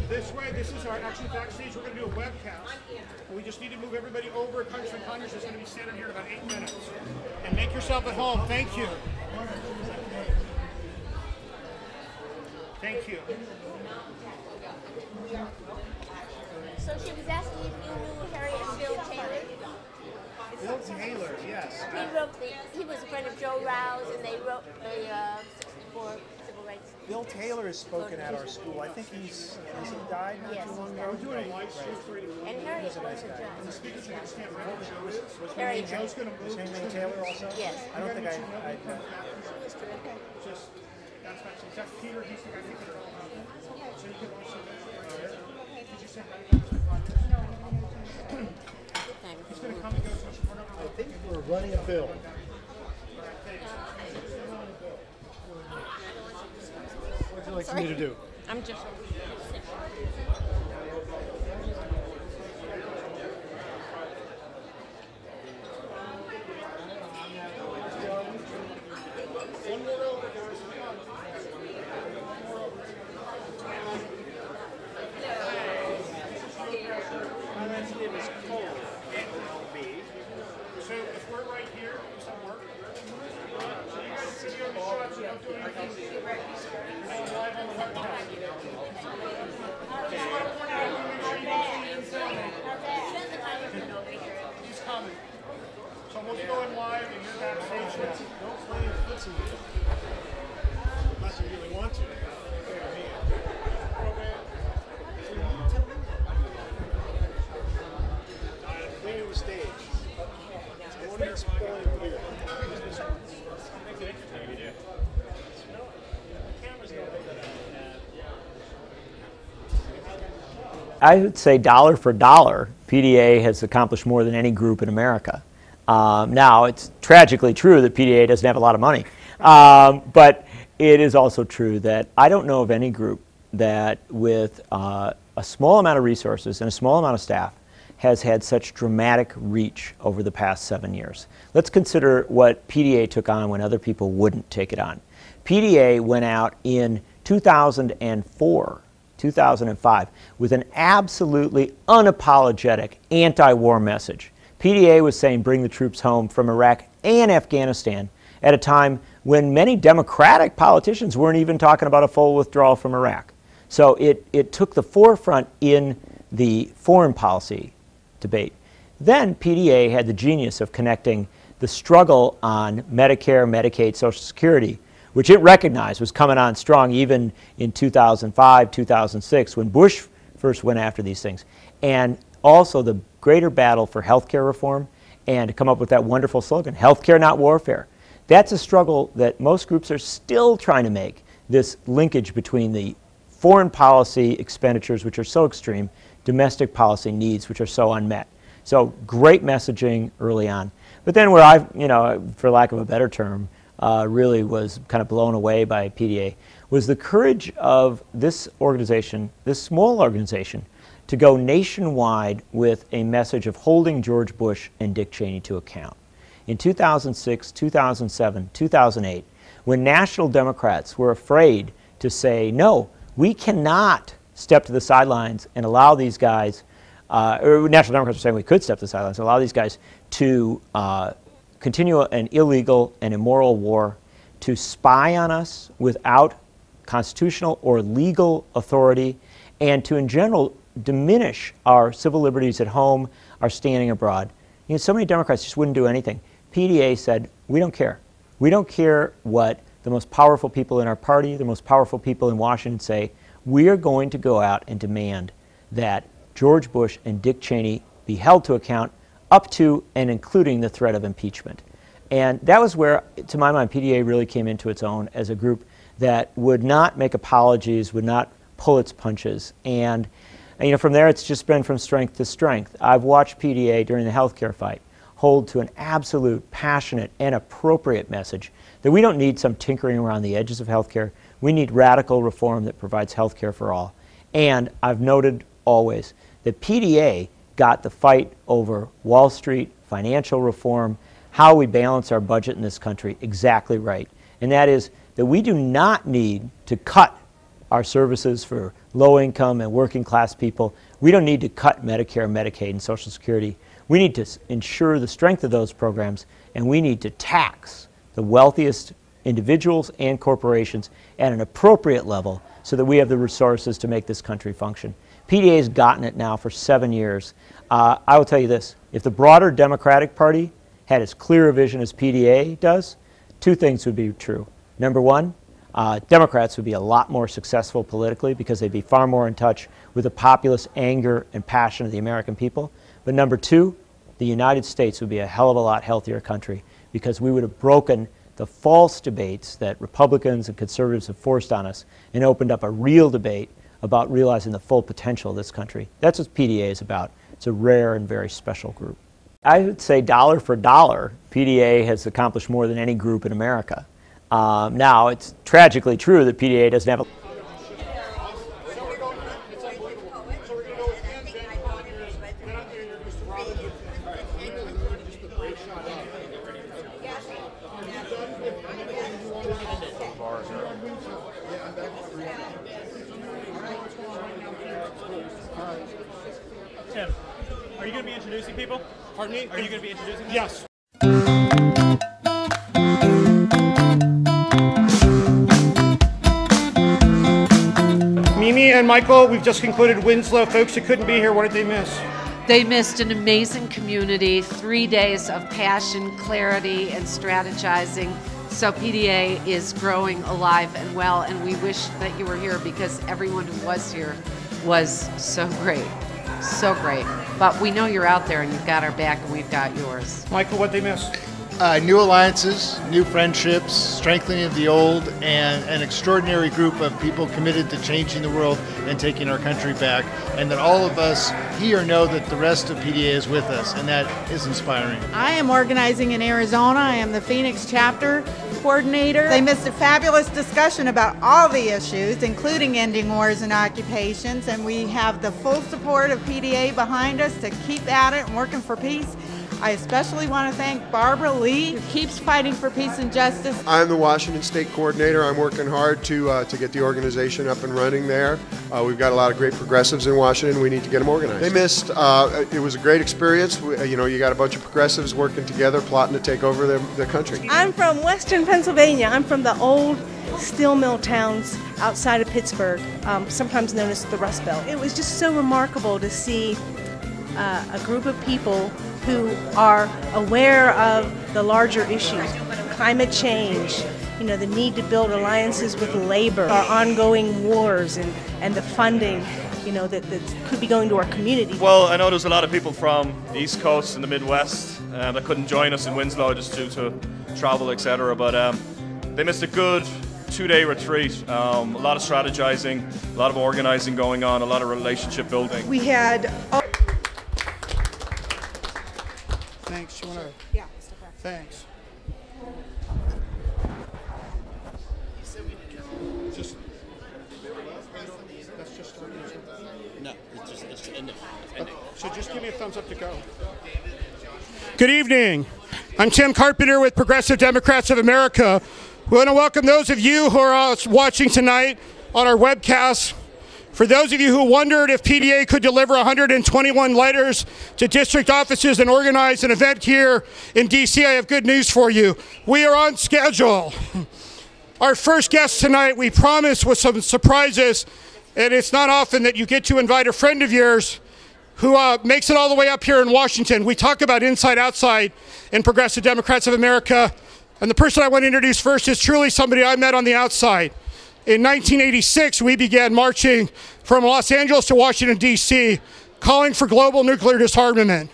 this way. This is our actually backstage. We're going to do a webcast. We just need to move everybody over. Congressman Conyers is going to be standing here in about 8 minutes. And make yourself at home. Thank you. Thank you. So she was asking if you knew Harriet Bill Taylor. Bill Taylor, yes. He was a friend of Joe Rouse, and they wrote the 64 Civil Rights. Bill Taylor has spoken at our school. I think has he died not too long ago? We're doing a live stream for you. And Harriet was a judge. And the speakers are going to stand around. Harriet Joe's going to move. Was Henry Taylor also? Yes. I don't think I She was terrific. Just, that's actually, that's Peter. He's the guy who put it all on. So you can also right there. Did you say hi to Congressman Conyers? He's going to come and go. I think we're running a bill. What would you like me to do? I'm just. So if we're right here, does that work? So you guys sit here on the shots, you don't do anything. And live on the webcast. Just want to point out, make sure you don't see him filming. He's coming. So we'll go in live and you're backstage. Don't play footsie unless you really want to. Clear the stage. I want to get spoiling clear. I would say dollar for dollar, PDA has accomplished more than any group in America. Now, it's tragically true that PDA doesn't have a lot of money, but it is also true that I don't know of any group that with a small amount of resources and a small amount of staff has had such dramatic reach over the past 7 years. Let's consider what PDA took on when other people wouldn't take it on. PDA went out in 2004, 2005 with an absolutely unapologetic anti-war message. PDA was saying bring the troops home from Iraq and Afghanistan at a time when many Democratic politicians weren't even talking about a full withdrawal from Iraq. So it took the forefront in the foreign policy debate. Then PDA had the genius of connecting the struggle on Medicare, Medicaid, Social Security, which it recognized was coming on strong even in 2005, 2006, when Bush first went after these things, and also the greater battle for health care reform, and to come up with that wonderful slogan, healthcare not warfare. That's a struggle that most groups are still trying to make, this linkage between the foreign policy expenditures, which are so extreme, domestic policy needs, which are so unmet. So great messaging early on. But then where I, for lack of a better term, really was kind of blown away by PDA was the courage of this organization, this small organization, to go nationwide with a message of holding George Bush and Dick Cheney to account. In 2006, 2007, 2008, when national Democrats were afraid to say, no, we cannot step to the sidelines and allow these guys, or national Democrats were saying we could step to the sidelines and allow these guys to continue an illegal and immoral war, to spy on us without constitutional or legal authority, and to in general diminish our civil liberties at home, our standing abroad. So many Democrats just wouldn't do anything. PDA said, we don't care. We don't care what the most powerful people in our party, the most powerful people in Washington say. We are going to go out and demand that George Bush and Dick Cheney be held to account up to and including the threat of impeachment. And that was where, to my mind, PDA really came into its own as a group that would not make apologies, would not pull its punches. And from there, it's just been from strength to strength. I've watched PDA during the healthcare fight hold to an absolute, passionate, and appropriate message that we don't need some tinkering around the edges of healthcare. We need radical reform that provides healthcare for all. And I've noted always that PDA got the fight over Wall Street, financial reform, how we balance our budget in this country exactly right. And that is that we do not need to cut our services for low-income and working-class people. We don't need to cut Medicare, Medicaid, and Social Security. We need to ensure the strength of those programs, and we need to tax the wealthiest individuals and corporations at an appropriate level so that we have the resources to make this country function. PDA has gotten it now for 7 years. I will tell you this, if the broader Democratic Party had as clear a vision as PDA does, two things would be true. Number one, Democrats would be a lot more successful politically because they'd be far more in touch with the populist anger and passion of the American people. But number two, the United States would be a hell of a lot healthier country because we would have broken the false debates that Republicans and conservatives have forced on us and opened up a real debate about realizing the full potential of this country. That's what PDA is about. It's a rare and very special group. I would say dollar for dollar, PDA has accomplished more than any group in America. Now, it's tragically true that PDA doesn't have a Tim, are you going to be introducing people? Pardon me? Are you going to be introducing them? Yes. Mimi and Michael, we've just concluded Winslow. Folks who couldn't be here, what did they miss? They missed an amazing community, 3 days of passion, clarity, and strategizing. So PDA is growing alive and well, and we wish that you were here because everyone who was here was so great. So great. But we know you're out there and you've got our back and we've got yours. Michael, what they miss? New alliances, new friendships, strengthening of the old, and an extraordinary group of people committed to changing the world and taking our country back. And that all of us here know that the rest of PDA is with us, and that is inspiring. I am organizing in Arizona. I am the Phoenix chapter coordinator. They missed a fabulous discussion about all the issues, including ending wars and occupations, and we have the full support of PDA behind us to keep at it and working for peace. I especially want to thank Barbara Lee, who keeps fighting for peace and justice. I'm the Washington State Coordinator. I'm working hard to get the organization up and running there. We've got a lot of great progressives in Washington. We need to get them organized. They missed, it was a great experience. You got a bunch of progressives working together, plotting to take over the country. I'm from Western Pennsylvania. I'm from the old steel mill towns outside of Pittsburgh, sometimes known as the Rust Belt. It was just so remarkable to see a group of people who are aware of the larger issues, climate change, the need to build alliances with labor, our ongoing wars and the funding, that could be going to our community. Well, I know there's a lot of people from the East Coast and the Midwest that couldn't join us in Winslow just due to travel, etc. But they missed a good 2-day retreat. A lot of strategizing, a lot of organizing going on, a lot of relationship building. We had... Thanks. You want to? Yeah. Thanks. That's just starting. No, it's ending. So just give me a thumbs up to go. Good evening. I'm Tim Carpenter with Progressive Democrats of America. We want to welcome those of you who are watching tonight on our webcast. For those of you who wondered if PDA could deliver 121 letters to district offices and organize an event here in D.C., I have good news for you. We are on schedule. Our first guest tonight, we promise, with some surprises, and it's not often that you get to invite a friend of yours who makes it all the way up here in Washington. We talk about inside, outside in Progressive Democrats of America, and the person I want to introduce first is truly somebody I met on the outside. In 1986, we began marching from Los Angeles to Washington, D.C., calling for global nuclear disarmament.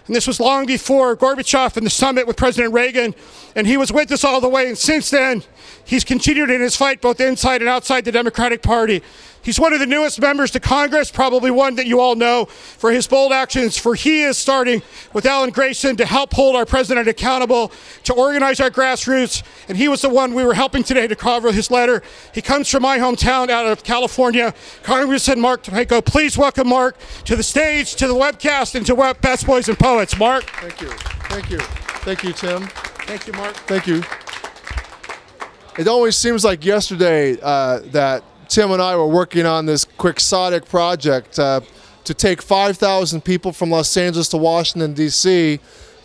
And this was long before Gorbachev and the summit with President Reagan, and he was with us all the way. And since then, he's continued in his fight both inside and outside the Democratic Party. He's one of the newest members to Congress, probably one that you all know for his bold actions, for he is starting with Alan Grayson to help hold our president accountable, to organize our grassroots, and he was the one we were helping today to cover his letter. He comes from my hometown out of California, Congressman Mark Topeko. Please welcome Mark to the stage, to the webcast, and to Busboys and Poets. Mark. Thank you. Thank you. Thank you, Tim. Thank you, Mark. Thank you. It always seems like yesterday that Tim and I were working on this quixotic project to take 5,000 people from Los Angeles to Washington, D.C.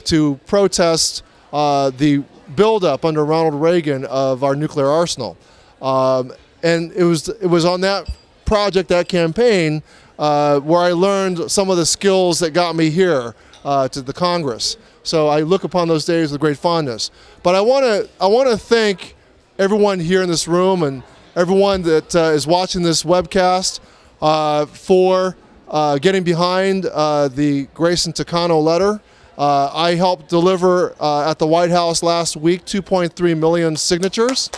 to protest the buildup under Ronald Reagan of our nuclear arsenal. And it was on that project, that campaign, where I learned some of the skills that got me here to the Congress. So I look upon those days with great fondness. But I want to thank everyone here in this room and everyone that is watching this webcast for getting behind the Grayson Takano letter. I helped deliver at the White House last week 2.3 million signatures.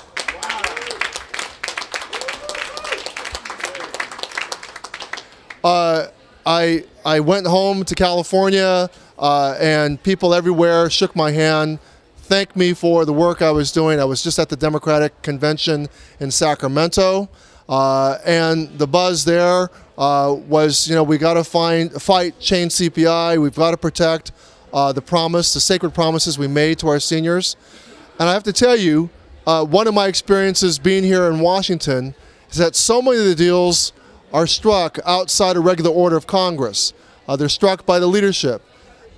I went home to California and people everywhere shook my hand, thanked me for the work I was doing. I was just at the Democratic Convention in Sacramento, and the buzz there was, you know, we got to fight change CPI. We've got to protect the sacred promises we made to our seniors. And I have to tell you, one of my experiences being here in Washington is that so many of the deals are struck outside of regular order of Congress. They're struck by the leadership.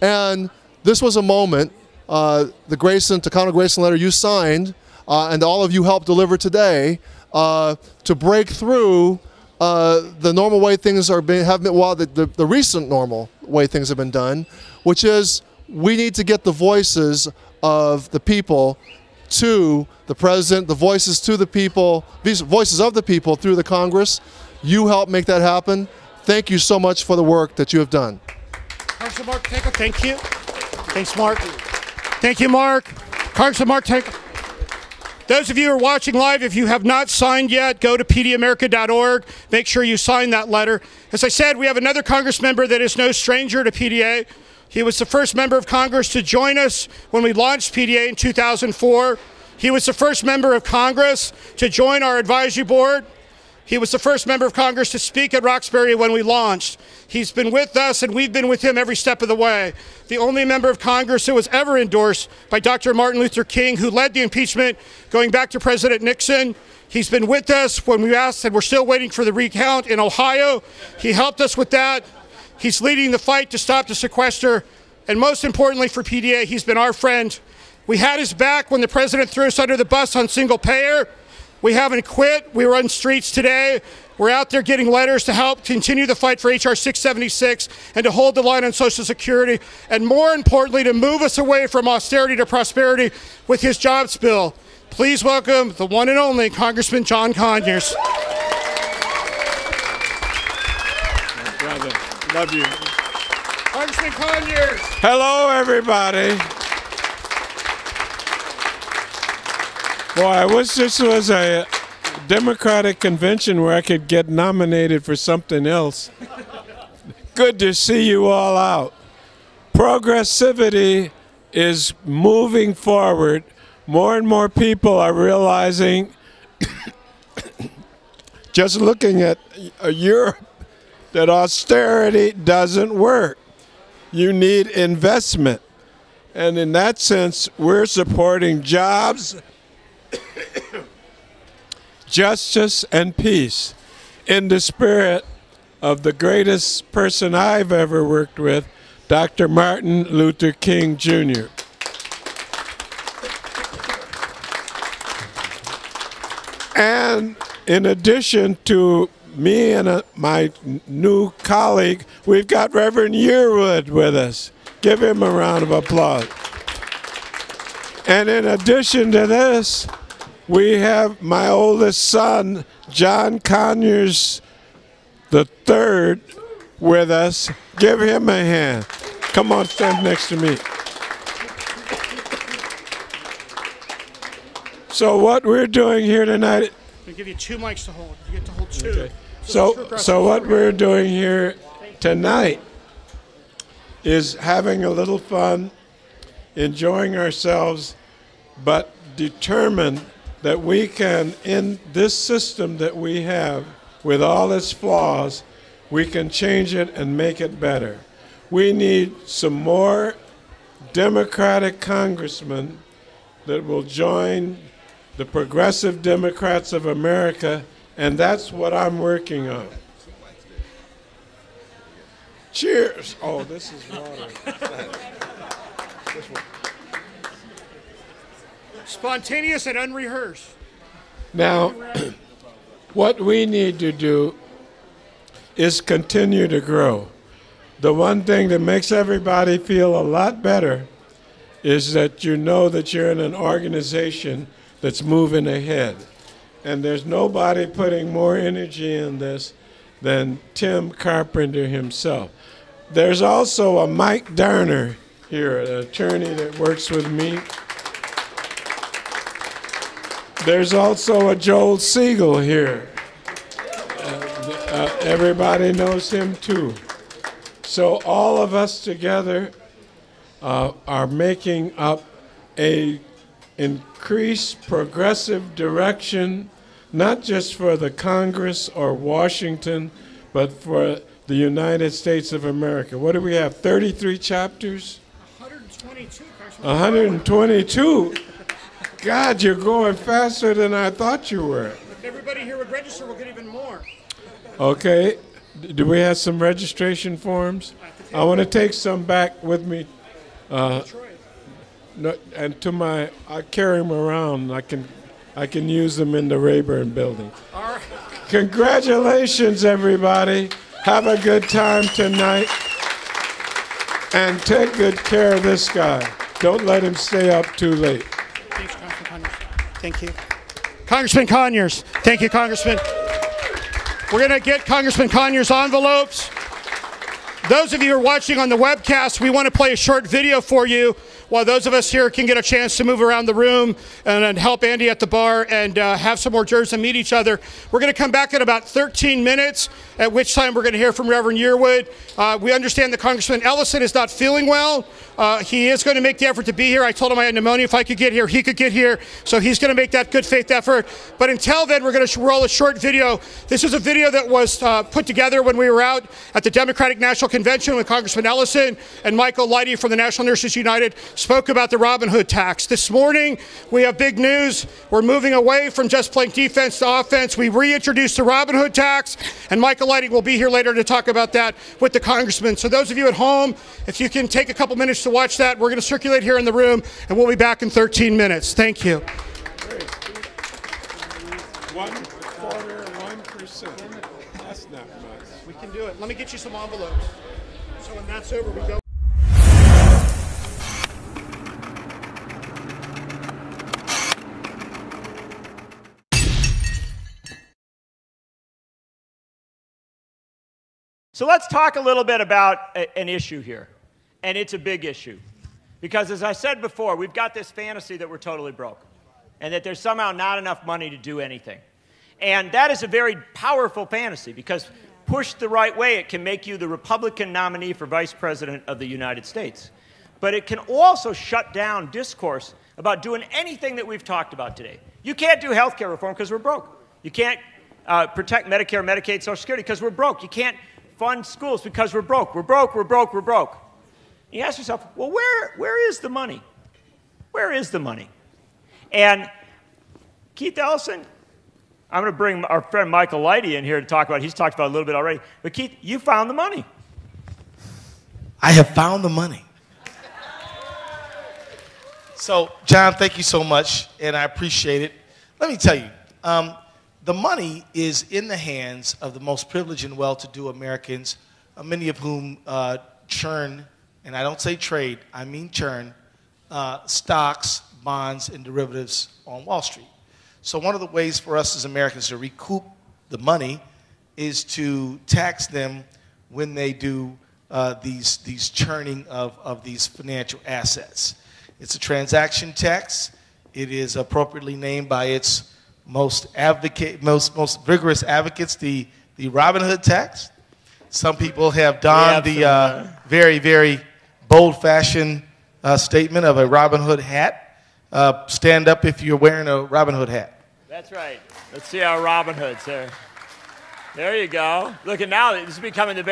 And this was a moment, the Takano Grayson letter you signed, and all of you helped deliver today, to break through the normal way things have been, the recent normal way things have been done, which is we need to get the voices of the people to the president, the voices to the people, these voices of the people through the Congress. You helped make that happen. Thank you so much for the work that you have done. Congressman Mark Taker, thank you. Thanks, Mark. Thank you, Mark. Congressman Mark Taker. Those of you who are watching live, if you have not signed yet, go to pdamerica.org. Make sure you sign that letter. As I said, we have another Congress member that is no stranger to PDA. He was the first member of Congress to join us when we launched PDA in 2004. He was the first member of Congress to join our advisory board. He was the first member of Congress to speak at Roxbury when we launched. He's been with us, and we've been with him every step of the way. The only member of Congress who was ever endorsed by Dr. Martin Luther King, who led the impeachment going back to President Nixon. He's been with us when we asked, and we're still waiting for the recount in Ohio. He helped us with that. He's leading the fight to stop the sequester. And most importantly for PDA, he's been our friend. We had his back when the president threw us under the bus on single payer. We haven't quit. We run streets today. We're out there getting letters to help continue the fight for H.R. 676 and to hold the line on Social Security, and more importantly, to move us away from austerity to prosperity with his jobs bill. Please welcome the one and only Congressman John Conyers. Brother, love you. Congressman Conyers. Hello, everybody. Boy, I wish this was a Democratic convention where I could get nominated for something else. Good to see you all out. Progressivity is moving forward. More and more people are realizing, just looking at Europe, that austerity doesn't work. You need investment. And in that sense, we're supporting jobs, justice, and peace in the spirit of the greatest person I've ever worked with, Dr. Martin Luther King, Jr. And in addition to me and my new colleague, we've got Reverend Yearwood with us. Give him a round of applause. And in addition to this, we have my oldest son, John Conyers III, with us. Give him a hand. Come on, stand next to me. So what we're doing here tonight... I'm going to give you 2 mics to hold. You get to hold 2. Okay. So what we're doing here tonight is having a little fun, enjoying ourselves, but determined that we can, in this system that we have, with all its flaws, we can change it and make it better. We need some more Democratic congressmen that will join the progressive Democrats of America And that's what I'm working on. Cheers. Oh, this is water. Spontaneous and unrehearsed. Now, what we need to do is continue to grow. The one thing that makes everybody feel a lot better is that you know that you're in an organization that's moving ahead. And there's nobody putting more energy in this than Tim Carpenter himself. There's also a Mike Darner here, an attorney that works with me. There's also a Joel Siegel here. Everybody knows him too. So all of us together are making up a increased progressive direction, not just for the Congress or Washington, but for the United States of America. What do we have, 33 chapters? 122. 122? God, you're going faster than I thought you were. If everybody here would register, we'll get even more. Okay. Do we have some registration forms? I want to take some back with me. No, and I carry them around. I can use them in the Rayburn building. All right. Congratulations, everybody. Have a good time tonight. And take good care of this guy. Don't let him stay up too late. Thanks, Congressman Conyers. Thank you. Congressman Conyers. Thank you, Congressman. We're going to get Congressman Conyers envelopes. Those of you who are watching on the webcast, we want to play a short video for you while those of us here can get a chance to move around the room and help Andy at the bar and have some more jurors and meet each other. We're going to come back in about 13 minutes, at which time we're going to hear from Reverend Yearwood. We understand that Congressman Ellison is not feeling well. He is going to make the effort to be here. I told him I had pneumonia. If I could get here, he could get here. So he's going to make that good faith effort. But until then, we're going to roll a short video. This is a video that was put together when we were out at the Democratic National Convention with Congressman Ellison and Michael Leidy from the National Nurses United spoke about the Robin Hood tax. This morning, we have big news. We're moving away from just playing defense to offense. We reintroduced the Robin Hood tax, and Michael Leidy will be here later to talk about that with the congressman. So those of you at home, if you can take a couple minutes to watch that, we're going to circulate here in the room, and we'll be back in 13 minutes. Thank you. 1/4%. That's not much. We can do it. Let me get you some envelopes. So when that's over, we go. So let's talk a little bit about an issue here, and it's a big issue. Because as I said before, we've got this fantasy that we're totally broke, and that there's somehow not enough money to do anything. And that is a very powerful fantasy, because pushed the right way, it can make you the Republican nominee for Vice President of the United States. But it can also shut down discourse about doing anything that we've talked about today. You can't do health care reform because we're broke. You can't protect Medicare, Medicaid, Social Security because we're broke. You can't fund schools because we're broke. We're broke, we're broke, we're broke. You ask yourself, well, where is the money? Where is the money? And Keith Ellison, I'm going to bring our friend Michael Leidy in here to talk about it. He's talked about it a little bit already. But Keith, you found the money. I have found the money. So, John, thank you so much, and I appreciate it. Let me tell you, the money is in the hands of the most privileged and well-to-do Americans, many of whom churn, and I don't say trade, I mean churn, stocks, bonds, and derivatives on Wall Street. So one of the ways for us as Americans to recoup the money is to tax them when they do these churning of these financial assets. It's a transaction tax. It is appropriately named by its most vigorous advocates, the Robin Hood tax. Some people have donned the very, very bold-fashioned statement of a Robin Hood hat. Stand up if you're wearing a Robin Hood hat. That's right. Let's see our Robin Hoods there. There you go. Look at now, this is becoming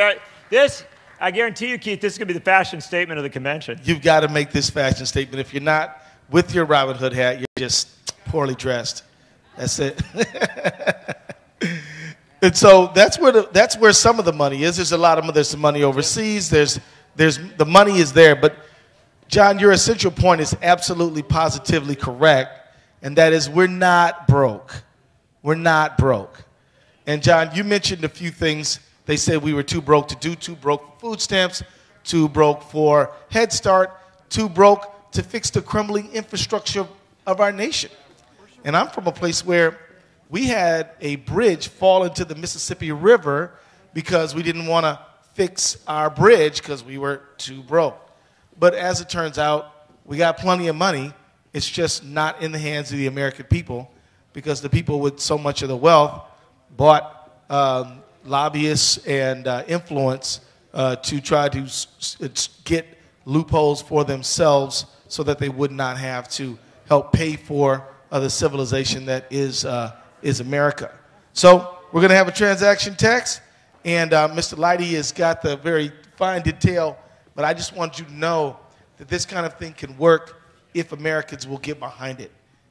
this, I guarantee you, Keith, this is going to be the fashion statement of the convention. You've got to make this fashion statement. If you're not with your Robin Hood hat, you're just poorly dressed. That's it. And so that's where some of the money is. There's a lot of there's some money overseas. There's the money is there. But John, your essential point is absolutely positively correct, and that is we're not broke. We're not broke. And John, you mentioned a few things. They said we were too broke to do, too broke for food stamps, too broke for Head Start, too broke to fix the crumbling infrastructure of our nation. And I'm from a place where we had a bridge fall into the Mississippi River because we didn't want to fix our bridge because we were too broke. But as it turns out, we got plenty of money. It's just not in the hands of the American people because the people with so much of the wealth bought lobbyists and influence to try to get loopholes for themselves so that they would not have to help pay for the civilization that is America. So we're going to have a transaction tax, and Mr. Leidy has got the very fine detail, but I just want you to know that this kind of thing can work if Americans will get behind it.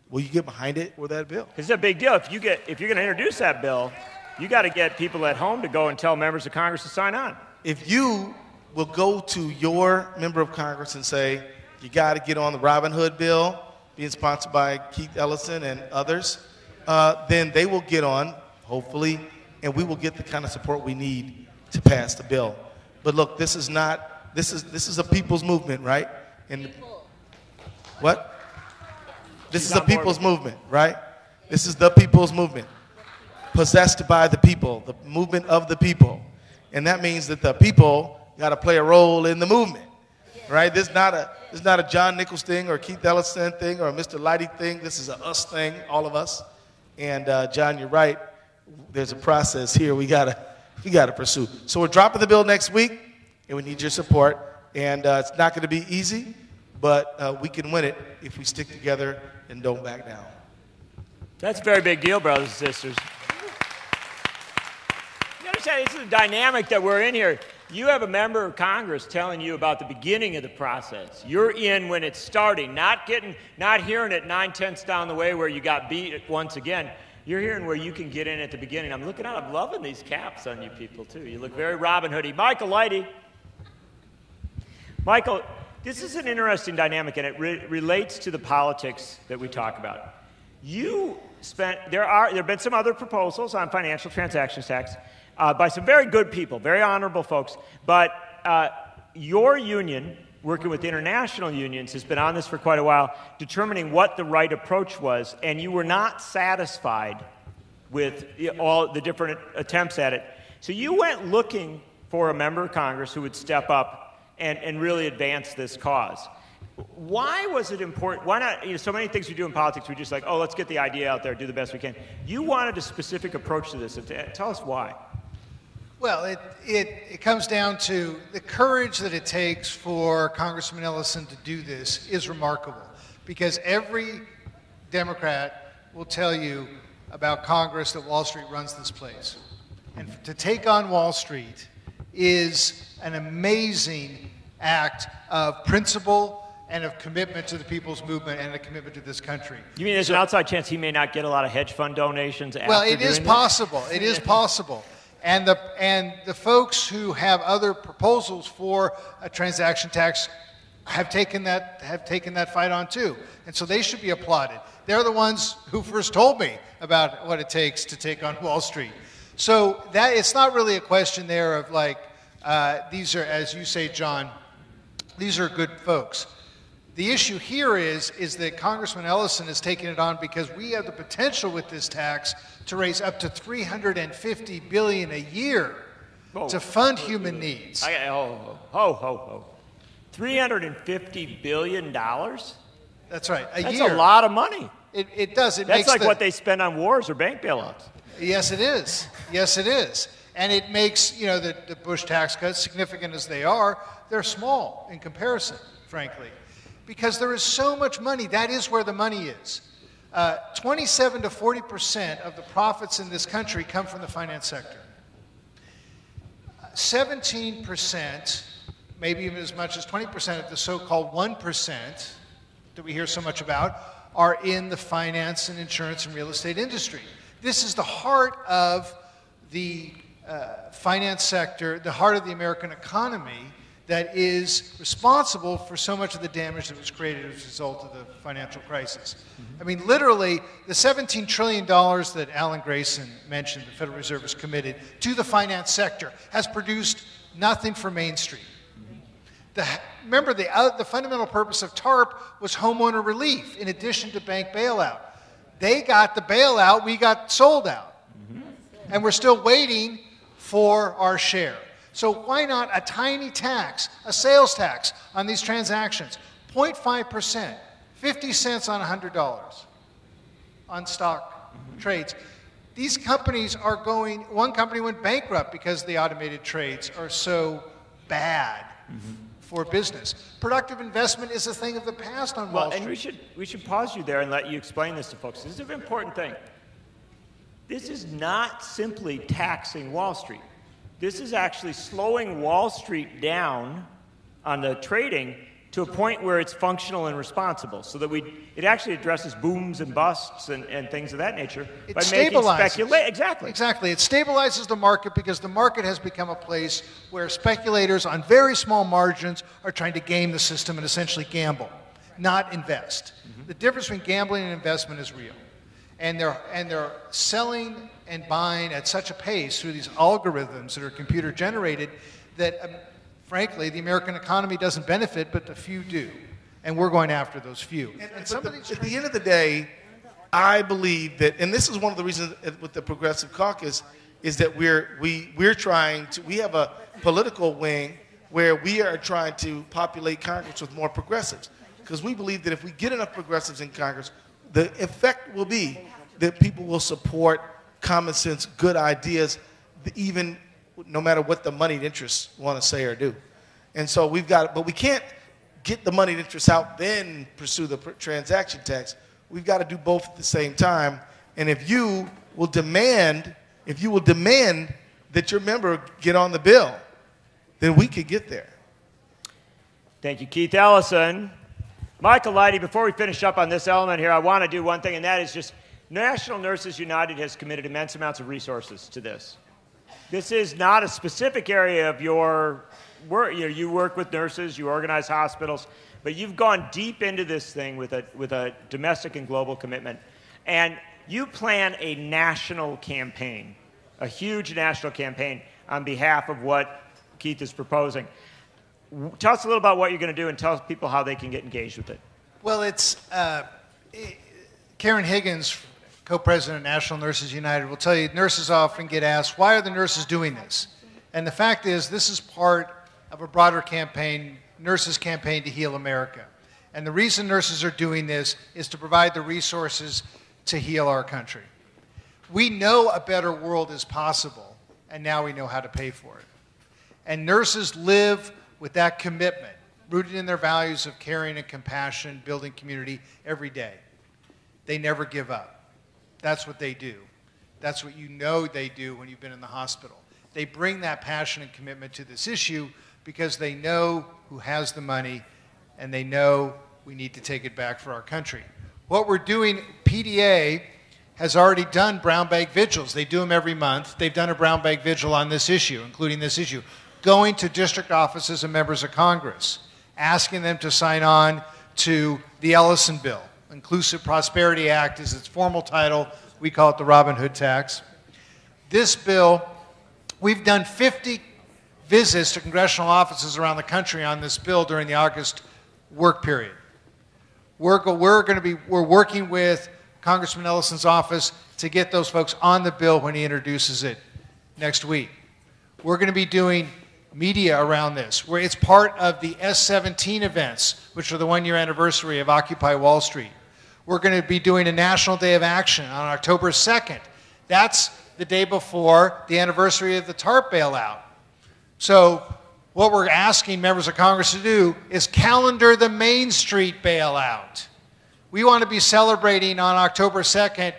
Will you get behind it with that bill? It's a big deal. If you're going to introduce that bill, you got to get people at home to go and tell members of Congress to sign on. If you will go to your member of Congress and say, you got to get on the Robin Hood bill, being sponsored by Keith Ellison and others, then they will get on, hopefully, and we will get the kind of support we need to pass the bill. But look, this is a people's movement, right? And what? This is a people's movement, right? This is the people's movement. Possessed by the people, the movement of the people. And that means that the people got to play a role in the movement, right? This is not a John Nichols thing or a Keith Ellison thing or a Mr. Leidy thing. This is a us thing, all of us. And John, you're right. There's a process here we gotta pursue. So we're dropping the bill next week, and we need your support. And it's not going to be easy, but we can win it if we stick together and don't back down. That's a very big deal, brothers and sisters. You understand, this is the dynamic that we're in here. You have a member of Congress telling you about the beginning of the process. You're in when it's starting, not hearing it 9/10 down the way where you got beat once again. You're hearing where you can get in at the beginning. I'm looking out, I'm loving these caps on you people too. You look very Robin Hoody. Michael Leidy. Michael, this is an interesting dynamic, and it relates to the politics that we talk about. There have been some other proposals on financial transactions tax by some very good people, very honorable folks, but your union, working with international unions, has been on this for quite a while, determining what the right approach was, and you were not satisfied with all the different attempts at it. So you went looking for a member of Congress who would step up and really advance this cause. Why was it important? Why not, so many things we do in politics, we're just like, oh, let's get the idea out there, do the best we can. You wanted a specific approach to this. Tell us why. Well, it comes down to the courage that it takes for Congressman Ellison to do this is remarkable, because every Democrat will tell you about Congress that Wall Street runs this place. And to take on Wall Street is an amazing act of principle and of commitment to the people's movement and a commitment to this country. You mean there's an outside chance he may not get a lot of hedge fund donations after Well, it is doing possible. It is possible. And the folks who have other proposals for a transaction tax have taken that fight on too. And so they should be applauded. They're the ones who first told me about what it takes to take on Wall Street. So that it's not really a question there of like, these are, as you say, John, these are good folks. The issue here is that Congressman Ellison has taken it on because we have the potential with this tax to raise up to $350 billion a year to fund human needs. $350 billion? That's right, a year. That's a lot of money. It does. That's like what they spend on wars or bank bailouts. Yes, it is. Yes, it is. And it makes, the Bush tax cuts, significant as they are, they're small in comparison, frankly. Because there is so much money. That is where the money is. 27 to 40% of the profits in this country come from the finance sector. 17%, maybe even as much as 20% of the so-called 1% that we hear so much about are in the finance and insurance and real estate industry. This is the heart of the finance sector, the heart of the American economy, that is responsible for so much of the damage that was created as a result of the financial crisis. I mean, literally, the $17 trillion that Alan Grayson mentioned the Federal Reserve has committed to the finance sector has produced nothing for Main Street. Remember, the fundamental purpose of TARP was homeowner relief in addition to bank bailout. They got the bailout, we got sold out. And we're still waiting for our share. So why not a tiny tax, a sales tax on these transactions? 0.5%, 50 cents on $100 on stock trades. These companies are going, one company went bankrupt because the automated trades are so bad for business. Productive investment is a thing of the past on Wall Street. And we should pause you there and let you explain this to folks. This is an important thing. This is not simply taxing Wall Street. This is actually slowing Wall Street down on the trading to a point where it's functional and responsible, so that it actually addresses booms and busts and things of that nature by making speculation. Exactly. Exactly. It stabilizes the market because the market has become a place where speculators on very small margins are trying to game the system and essentially gamble, not invest. The difference between gambling and investment is real. And they're selling and buying at such a pace through these algorithms that are computer generated that frankly, the American economy doesn't benefit, but a few do. And we're going after those few. At the end of the day, I believe that, and this is one of the reasons with the Progressive Caucus, is that we're trying to, we have a political wing where we are trying to populate Congress with more progressives. Because we believe that if we get enough progressives in Congress, the effect will be that people will support common sense, good ideas, even no matter what the moneyed interests want to say or do. And so but we can't get the moneyed interests out, then pursue the transaction tax. We've got to do both at the same time. And if you will demand that your member get on the bill, then we could get there. Thank you, Keith Ellison. Michael Leidy, before we finish up on this element here, I want to do one thing, and that is just National Nurses United has committed immense amounts of resources to this. This is not a specific area of your work. You work with nurses, you organize hospitals, but you've gone deep into this thing with a domestic and global commitment. And you plan a national campaign, a huge national campaign on behalf of what Keith is proposing. Tell us a little about what you're going to do and tell people how they can get engaged with it. Well, it's Karen Higgins, co-president of National Nurses United, will tell you nurses often get asked, why are the nurses doing this? And the fact is, this is part of a broader campaign, Nurses Campaign to Heal America. And the reason nurses are doing this is to provide the resources to heal our country. We know a better world is possible, and now we know how to pay for it. And nurses live with that commitment, rooted in their values of caring and compassion, building community every day. They never give up. That's what they do. That's what you know they do when you've been in the hospital. They bring that passion and commitment to this issue because they know who has the money and they know we need to take it back for our country. What we're doing, PDA has already done brown bag vigils. They do them every month. They've done a brown bag vigil on this issue, including this issue, going to district offices and members of Congress, asking them to sign on to the Ellison bill. Inclusive Prosperity Act is its formal title. We call it the Robin Hood tax. This bill, we've done 50 visits to congressional offices around the country on this bill during the August work period. We're working with Congressman Ellison's office to get those folks on the bill when he introduces it next week. We're going to be doing media around this, where it's part of the S17 events, which are the one-year anniversary of Occupy Wall Street. We're going to be doing a National Day of Action on October 2nd. That's the day before the anniversary of the TARP bailout. So what we're asking members of Congress to do is calendar the Main Street bailout. We want to be celebrating on October 2nd,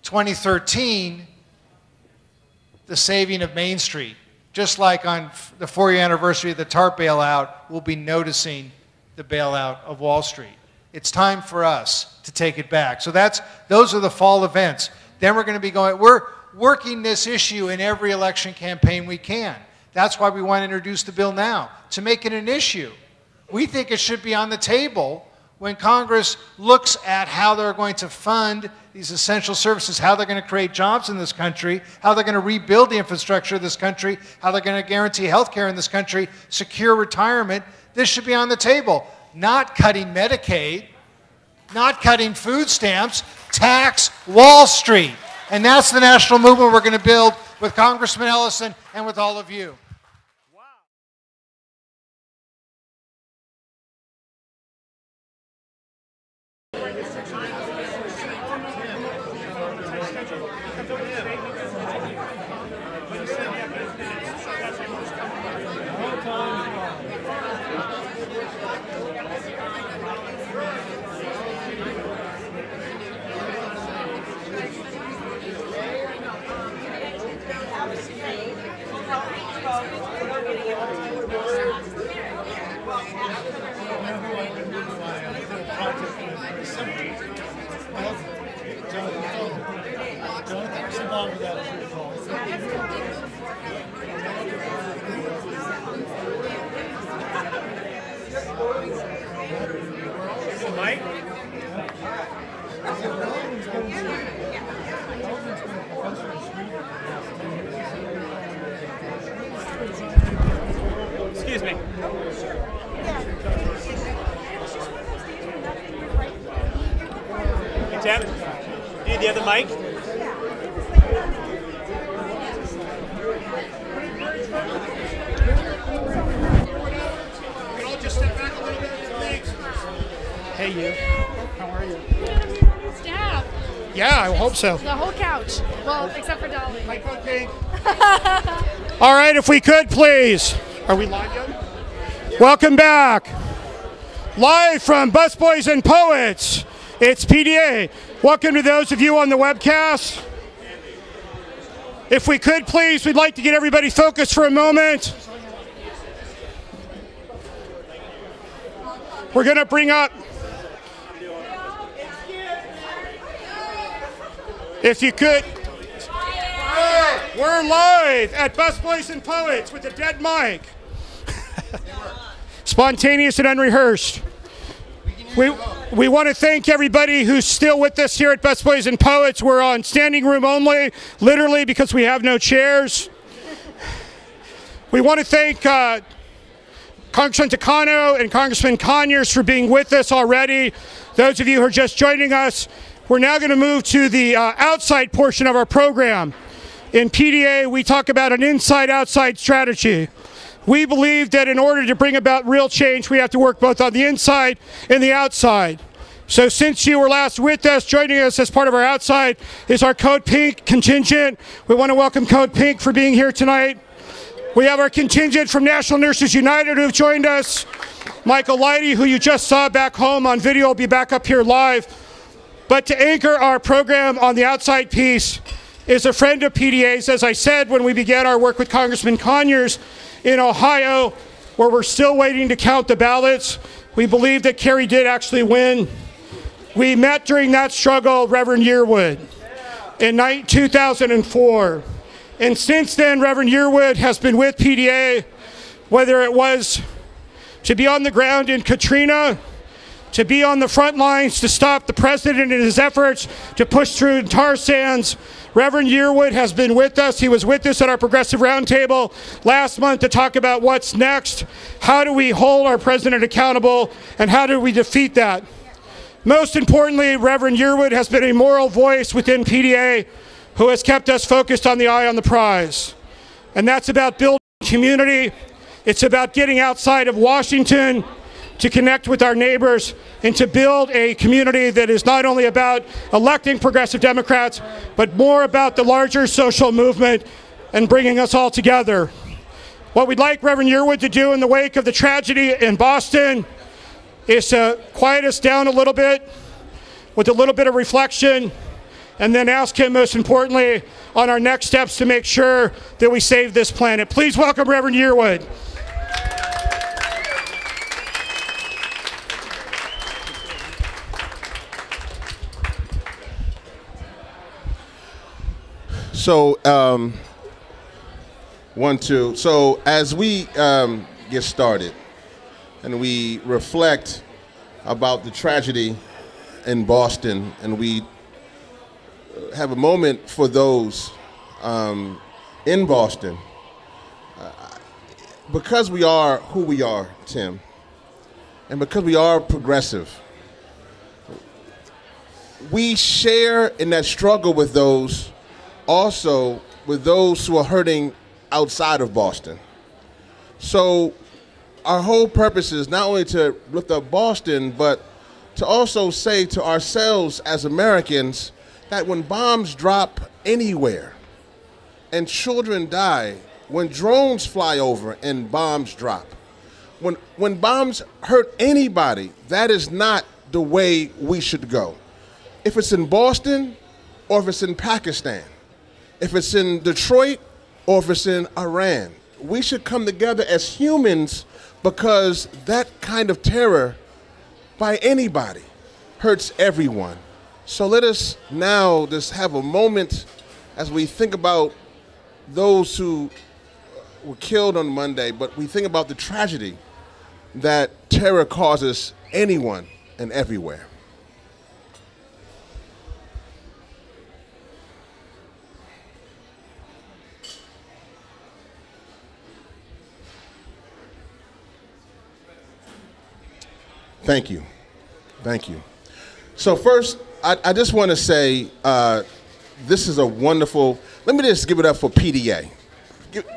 2013, the saving of Main Street. Just like on the 4-year anniversary of the TARP bailout, we'll be noticing the bailout of Wall Street. It's time for us to take it back. So those are the fall events. Then we're going to be going, working this issue in every election campaign we can. That's why we want to introduce the bill now, to make it an issue. We think it should be on the table when Congress looks at how they're going to fund these essential services, how they're going to create jobs in this country, how they're going to rebuild the infrastructure of this country, how they're going to guarantee health care in this country, secure retirement. This should be on the table. Not cutting Medicaid, not cutting food stamps, tax Wall Street. And that's the national movement we're going to build with Congressman Ellison and with all of you. Mike? Excuse me. Hey, Tim, you need the other mic? Hey, you. How are you? Staff. Yeah, I hope so. The whole couch. Well, except for Dolly. All right, if we could, please. Are we live yet? Welcome back. Live from Busboys and Poets. It's PDA. Welcome to those of you on the webcast. If we could, please, we'd like to get everybody focused for a moment. We're going to bring up, if you could, we're live at Busboys and Poets with a dead mic. Spontaneous and unrehearsed. We want to thank everybody who's still with us here at Busboys and Poets. We're on standing room only, literally because we have no chairs. We want to thank Congressman Takano and Congressman Conyers for being with us already. Those of you who are just joining us, we're now going to move to the outside portion of our program. In PDA, we talk about an inside-outside strategy. We believe that in order to bring about real change, we have to work both on the inside and the outside. So since you were last with us, joining us as part of our outside is our Code Pink contingent. We want to welcome Code Pink for being here tonight. We have our contingent from National Nurses United who have joined us. Michael Leidy, who you just saw back home on video, will be back up here live. But to anchor our program on the outside piece is a friend of PDA's. As I said, when we began our work with Congressman Conyers in Ohio, where we're still waiting to count the ballots, we believe that Kerry did actually win. We met during that struggle Reverend Yearwood in 2004. And since then, Reverend Yearwood has been with PDA, whether it was to be on the ground in Katrina, to be on the front lines to stop the president in his efforts to push through tar sands. Reverend Yearwood has been with us. He was with us at our Progressive Roundtable last month to talk about what's next. How do we hold our president accountable, and how do we defeat that? Most importantly, Reverend Yearwood has been a moral voice within PDA who has kept us focused on the eye on the prize. And that's about building community. It's about getting outside of Washington to connect with our neighbors and to build a community that is not only about electing progressive Democrats, but more about the larger social movement and bringing us all together. What we'd like Reverend Yearwood to do in the wake of the tragedy in Boston is to quiet us down a little bit with a little bit of reflection, and then ask him, most importantly, on our next steps to make sure that we save this planet. Please welcome Reverend Yearwood. So, 1, 2. So as we get started and we reflect about the tragedy in Boston, and we have a moment for those in Boston, because we are who we are, Tim, and because we are progressive, we share in that struggle with those, also with those who are hurting outside of Boston. So our whole purpose is not only to lift up Boston, but to also say to ourselves as Americans that when bombs drop anywhere and children die, when drones fly over and bombs drop, when bombs hurt anybody, that is not the way we should go. If it's in Boston or if it's in Pakistan, if it's in Detroit or if it's in Iran, we should come together as humans, because that kind of terror by anybody hurts everyone. So let us now just have a moment as we think about those who were killed on Monday, but we think about the tragedy that terror causes anyone and everywhere. Thank you. Thank you. So first, I just want to say this is a wonderful, let me just give it up for PDA.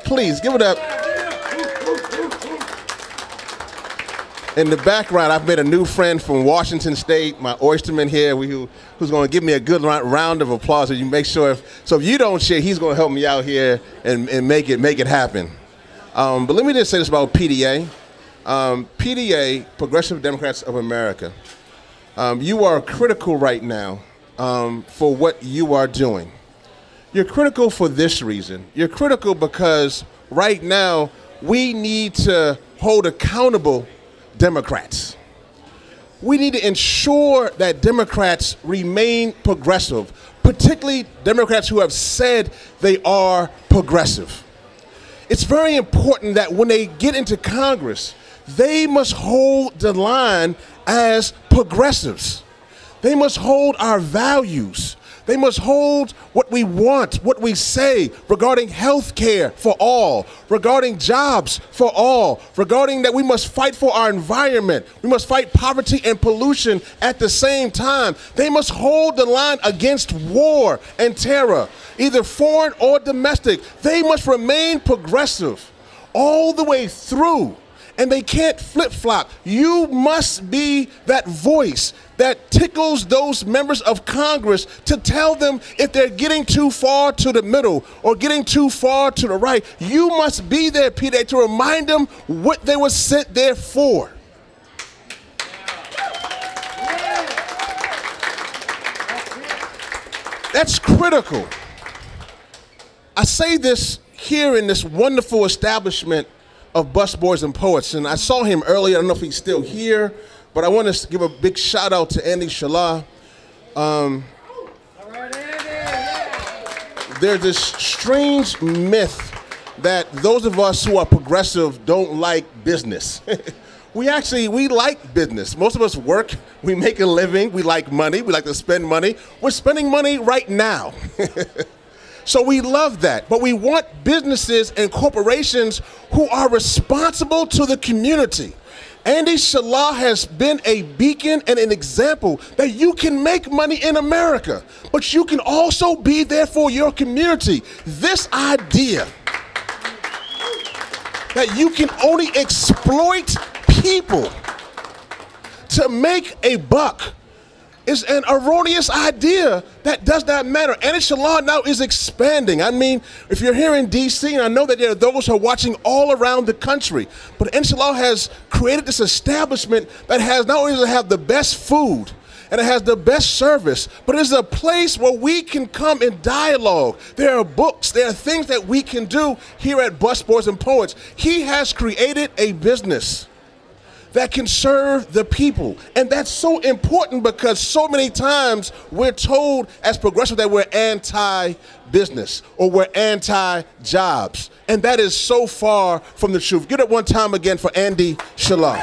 Please, give it up. In the background, I've made a new friend from Washington State, my oysterman here, who's going to give me a good round of applause. So you make sure, so if you don't share, he's going to help me out here and make it happen. But let me just say this about PDA. PDA, Progressive Democrats of America, you are critical right now for what you are doing. You're critical for this reason. You're critical because right now we need to hold accountable Democrats. We need to ensure that Democrats remain progressive, particularly Democrats who have said they are progressive. It's very important that when they get into Congress, they must hold the line as progressives. They must hold our values. They must hold what we want, what we say regarding health care for all, regarding jobs for all, regarding that we must fight for our environment. We must fight poverty and pollution at the same time. They must hold the line against war and terror, either foreign or domestic. They must remain progressive all the way through. And they can't flip-flop. You must be that voice that tickles those members of Congress to tell them if they're getting too far to the middle or getting too far to the right. You must be there, PDA, to remind them what they were sent there for. That's critical. I say this here in this wonderful establishment of Busboys and Poets, and I saw him earlier. I don't know if he's still here, but I want to give a big shout out to Andy Shala. There's this strange myth that those of us who are progressive don't like business. We like business. Most of us work, we make a living, we like money, we like to spend money. We're spending money right now. So we love that, but we want businesses and corporations who are responsible to the community. Andy Shala has been a beacon and an example that you can make money in America, but you can also be there for your community. This idea that you can only exploit people to make a buck is an erroneous idea that does not matter. Andy Shala now is expanding. I mean, if you're here in D.C., and I know that there are those who are watching all around the country, but Andy Shala has created this establishment that has not only does it have the best food, and it has the best service, but it is a place where we can come and dialogue. There are books, there are things that we can do here at Busboys and Poets. He has created a business that can serve the people. And that's so important because so many times we're told as progressives that we're anti-business or we're anti-jobs. And that is so far from the truth. Give it one time again for Andy Shalom.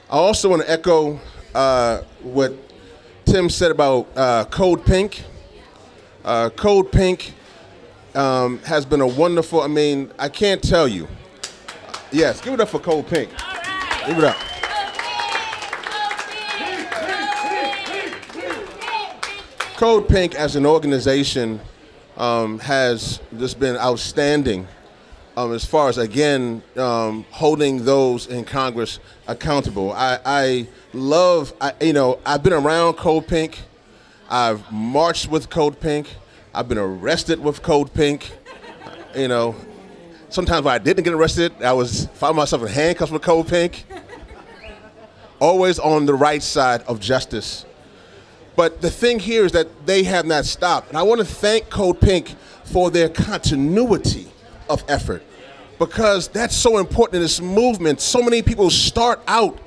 I also want to echo what Tim said about Code Pink. Code Pink has been a wonderful, I mean, I can't tell you. Yes, give it up for Code Pink. Give it up. Code Pink as an organization has just been outstanding as far as, again, holding those in Congress accountable. I've been around Code Pink. I've marched with Code Pink. I've been arrested with Code Pink. Sometimes when I didn't get arrested, found myself in handcuffs with Code Pink. Always on the right side of justice. But the thing here is that they have not stopped. And I want to thank Code Pink for their continuity of effort, because that's so important in this movement. So many people start out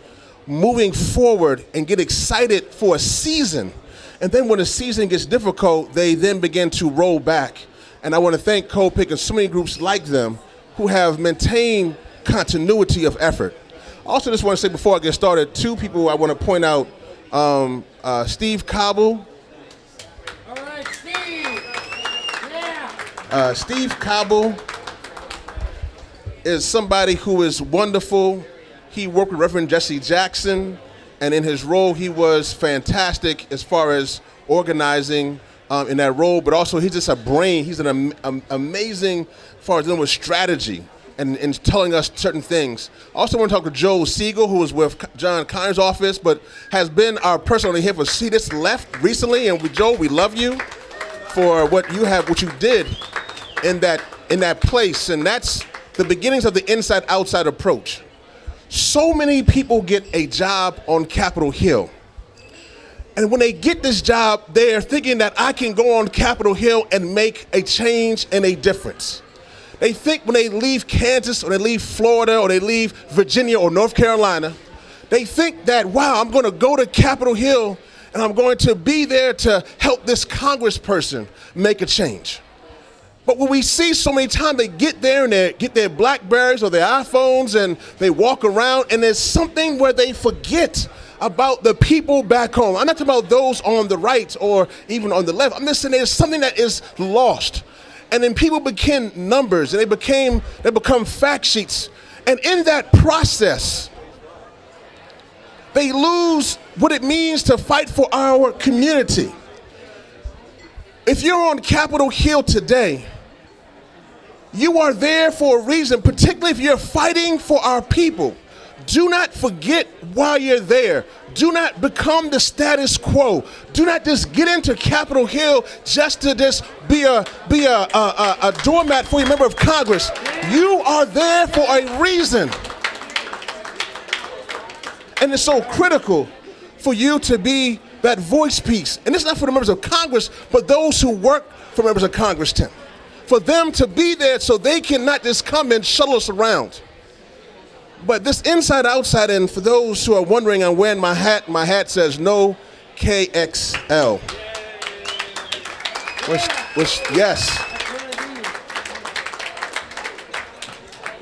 moving forward and get excited for a season. And then when the season gets difficult, they then begin to roll back. And I want to thank Code Pink and so many groups like them who have maintained continuity of effort. I also just want to say before I get started, two people I want to point out. Steve Cobble. All right, Steve. Yeah. Steve Cobble is somebody who is wonderful. He worked with Reverend Jesse Jackson, and in his role, he was fantastic as far as organizing in that role, but also he's just a brain. He's an amazing as far as dealing with strategy and telling us certain things. I also want to talk to Joe Siegel, who was with John Conyers' office, but has been our person on the hip for He just left recently, and Joe, we love you for what you did in that place, and that's the beginnings of the inside-outside approach. So many people get a job on Capitol Hill, and when they get this job, they're thinking that I can go on Capitol Hill and make a change and a difference. They think when they leave Kansas or they leave Florida or they leave Virginia or North Carolina, they think that, wow, I'm going to go to Capitol Hill and I'm going to be there to help this congressperson make a change. But when we see so many times they get there and they get their Blackberries or their iPhones and they walk around, and there's something where they forget about the people back home. I'm not talking about those on the right or even on the left. I'm just saying there's something that is lost. And then people became numbers, and they become fact sheets. And in that process, they lose what it means to fight for our community. If you're on Capitol Hill today, you are there for a reason, particularly if you're fighting for our people. Do not forget why you're there. Do not become the status quo. Do not just get into Capitol Hill just to just be a doormat for a member of Congress. You are there for a reason. And it's so critical for you to be that voice piece. And it's not for the members of Congress, but those who work for members of Congress, Tim. For them to be there so they can not just come and shuttle us around. But this inside outside, and for those who are wondering, I'm wearing my hat says no KXL.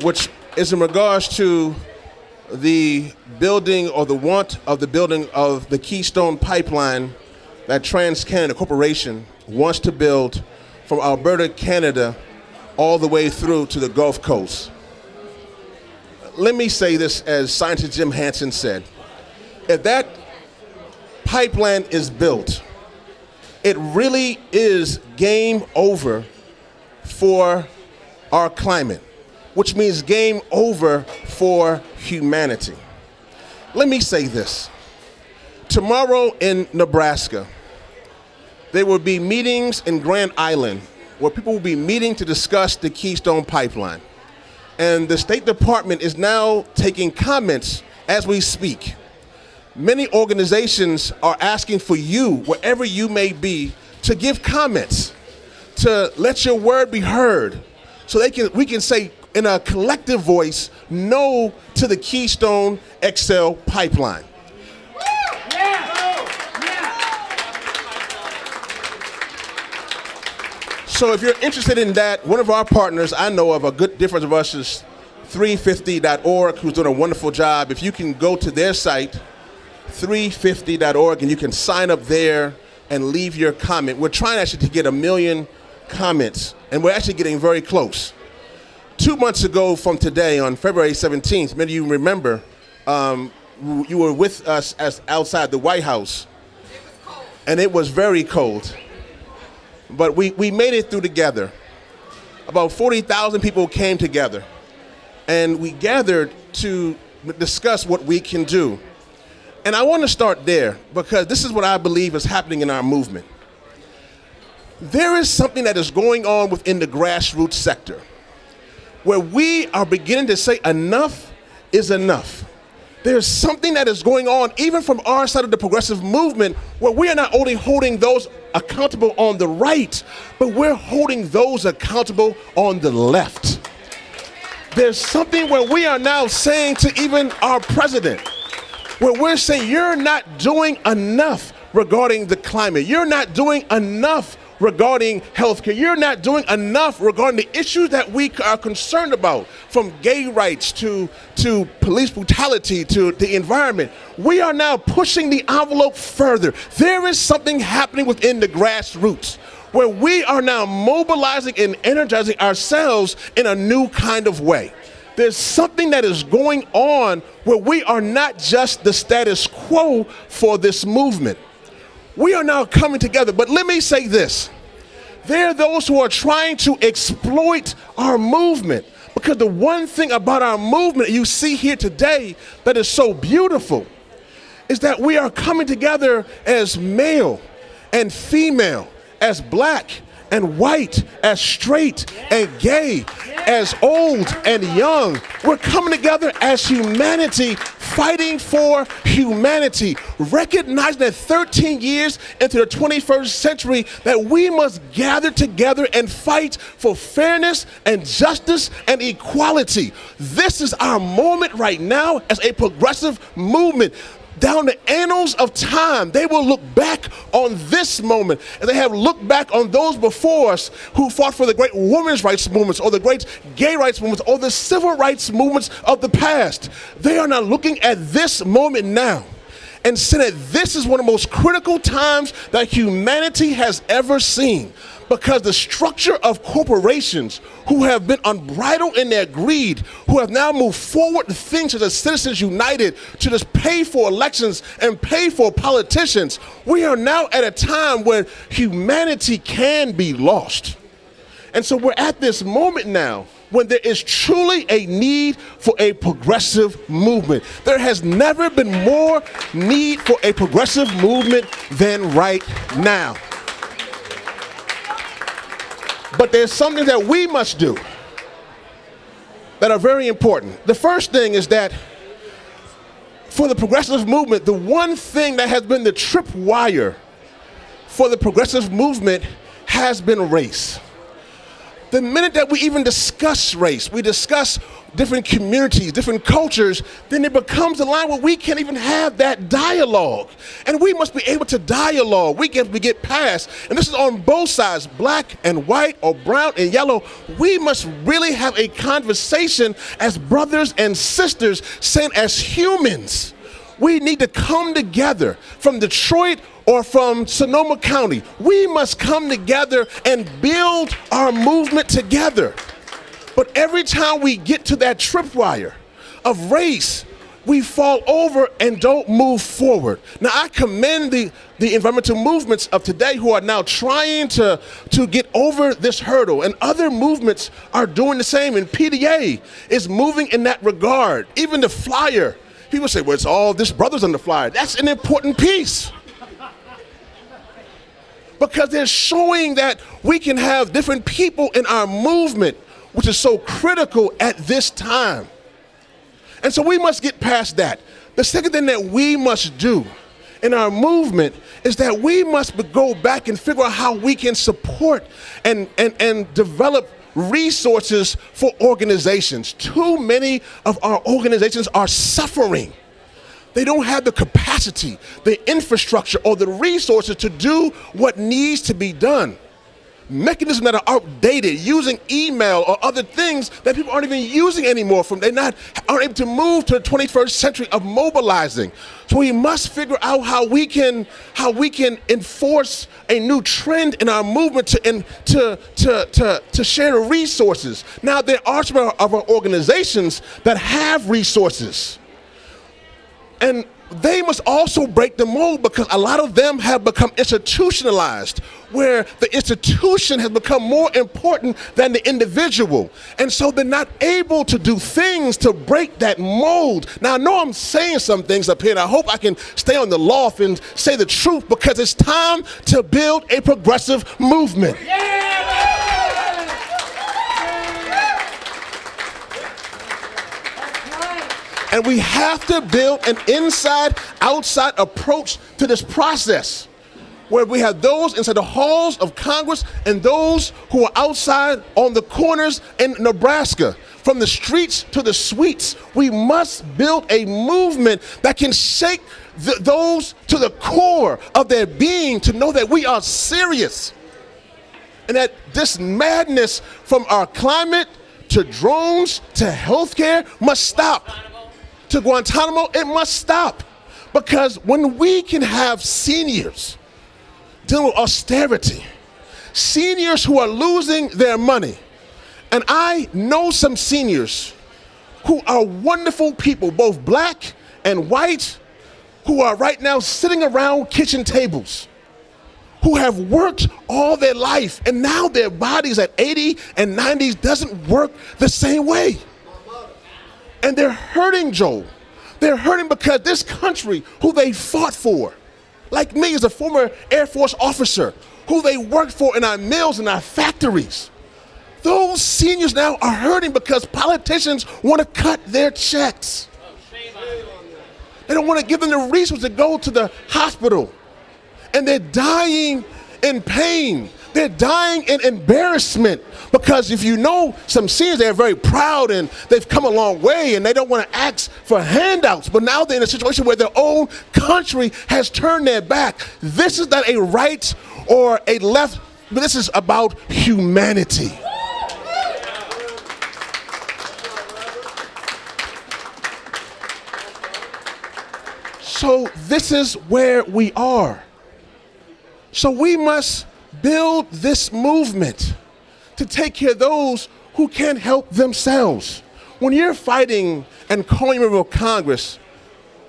Which is in regards to the building or the want of the building of the Keystone Pipeline that TransCanada Corporation wants to build from Alberta, Canada, all the way through to the Gulf Coast. Let me say this, as scientist Jim Hansen said, if that pipeline is built, it really is game over for our climate, which means game over for humanity. Let me say this. Tomorrow in Nebraska, there will be meetings in Grand Island where people will be meeting to discuss the Keystone Pipeline. And the State Department is now taking comments as we speak. Many organizations are asking for you, wherever you may be, to give comments, to let your word be heard so we can say in a collective voice, no to the Keystone XL pipeline. So if you're interested in that, one of our partners I know of, a good difference of us, is 350.org, who's doing a wonderful job. If you can go to their site, 350.org, and you can sign up there and leave your comment. We're trying actually to get 1 million comments, and we're actually getting very close. 2 months ago from today, on February 17th, many of you remember, you were with us outside the White House, and it was very cold. But we made it through together. About 40,000 people came together, and we gathered to discuss what we can do. And I want to start there because this is what I believe is happening in our movement. There is something that is going on within the grassroots sector where we are beginning to say enough is enough. There's something that is going on even from our side of the progressive movement where we are not only holding those accountable on the right, but we're holding those accountable on the left. There's something where we are now saying to even our president, where we're saying you're not doing enough regarding the climate. You're not doing enough regarding healthcare. You're not doing enough regarding the issues that we are concerned about, from gay rights to police brutality to the environment. We are now pushing the envelope further. There is something happening within the grassroots where we are now mobilizing and energizing ourselves in a new kind of way. There's something that is going on where we are not just the status quo for this movement. We are now coming together, but let me say this. There are those who are trying to exploit our movement, because the one thing about our movement you see here today that is so beautiful is that we are coming together as male and female, as black and white, as straight and gay, as old and young. We're coming together as humanity, fighting for humanity, recognizing that 13 years into the 21st century that we must gather together and fight for fairness and justice and equality. This is our moment right now as a progressive movement. Down the annals of time, they will look back on this moment, and they have looked back on those before us who fought for the great women's rights movements or the great gay rights movements or the civil rights movements of the past. They are now looking at this moment now and saying that this is one of the most critical times that humanity has ever seen, because the structure of corporations who have been unbridled in their greed, who have now moved forward to things such as Citizens United to just pay for elections and pay for politicians, we are now at a time where humanity can be lost. And so we're at this moment now when there is truly a need for a progressive movement. There has never been more need for a progressive movement than right now. But there's something that we must do that are very important. The first thing is that for the progressive movement, the one thing that has been the tripwire for the progressive movement has been race. The minute that we even discuss race, we discuss different communities, different cultures, then it becomes a line where we can't even have that dialogue. And we must be able to dialogue. We get past, and this is on both sides, black and white or brown and yellow. We must really have a conversation as brothers and sisters, saying as humans, we need to come together from Detroit or from Sonoma County. We must come together and build our movement together. But every time we get to that tripwire of race, we fall over and don't move forward. Now, I commend the environmental movements of today who are now trying to get over this hurdle, and other movements are doing the same, and PDA is moving in that regard. Even the flyer, people say, well, it's all this brothers on the flyer. That's an important piece, because they're showing that we can have different people in our movement, which is so critical at this time. And so we must get past that. The second thing that we must do in our movement is that we must go back and figure out how we can support and develop resources for organizations. Too many of our organizations are suffering. They don't have the capacity, the infrastructure, or the resources to do what needs to be done. Mechanisms that are outdated, using email or other things that people aren't even using anymore. Aren't able to move to the 21st century of mobilizing. So we must figure out how we can enforce a new trend in our movement to share the resources. Now there are some of our organizations that have resources, and they must also break the mold, because a lot of them have become institutionalized, where the institution has become more important than the individual. And so they're not able to do things to break that mold. Now, I know I'm saying some things up here, and I hope I can stay on the loft and say the truth, because it's time to build a progressive movement. And we have to build an inside-outside approach to this process, where we have those inside the halls of Congress and those who are outside on the corners in Nebraska. From the streets to the suites, we must build a movement that can shake those to the core of their being, to know that we are serious. And that this madness, from our climate to drones to healthcare, must stop. To Guantanamo, it must stop. Because when we can have seniors dealing with austerity, seniors who are losing their money, and I know some seniors who are wonderful people, both black and white, who are right now sitting around kitchen tables, who have worked all their life, and now their bodies at 80 and 90s doesn't work the same way. And they're hurting, Joel. They're hurting because this country, who they fought for, like me as a former Air Force officer, who they worked for in our mills and our factories, those seniors now are hurting because politicians want to cut their checks. They don't want to give them the resources to go to the hospital. And they're dying in pain. They're dying in embarrassment, because if you know some seniors, they're very proud and they've come a long way and they don't want to ask for handouts, but now they're in a situation where their own country has turned their back. This is not a right or a left, but this is about humanity. So this is where we are. So we must build this movement to take care of those who can't help themselves. When you're fighting and calling your Congress,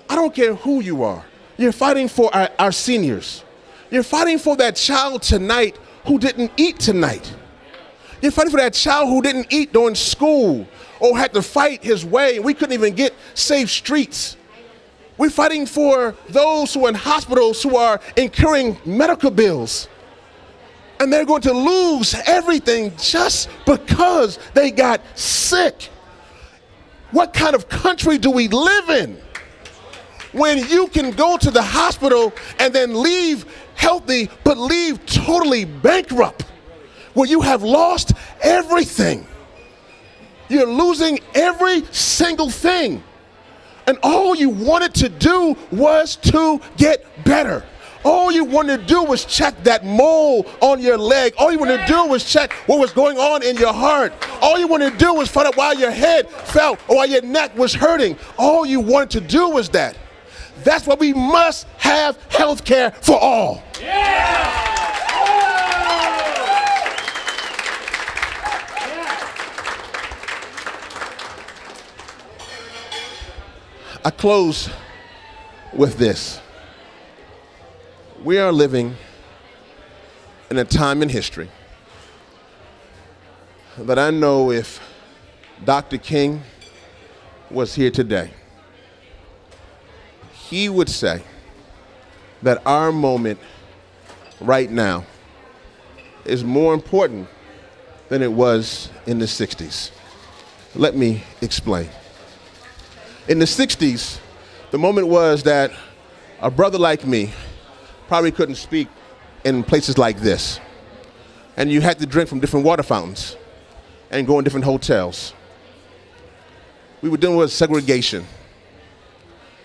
I don't care who you are. You're fighting for our seniors. You're fighting for that child tonight who didn't eat tonight. You're fighting for that child who didn't eat during school or had to fight his way. We couldn't even get safe streets. We're fighting for those who are in hospitals who are incurring medical bills. And they're going to lose everything just because they got sick. What kind of country do we live in when you can go to the hospital and then leave healthy but leave totally bankrupt, where you have lost everything? You're losing every single thing. And all you wanted to do was to get better. All you wanted to do was check that mole on your leg. All you wanted to do was check what was going on in your heart. All you wanted to do was find out why your head felt or why your neck was hurting. All you wanted to do was that. That's why we must have health care for all. I close with this. We are living in a time in history that I know if Dr. King was here today, he would say that our moment right now is more important than it was in the 60s. Let me explain. In the 60s, the moment was that a brother like me probably couldn't speak in places like this. And you had to drink from different water fountains and go in different hotels. We were dealing with segregation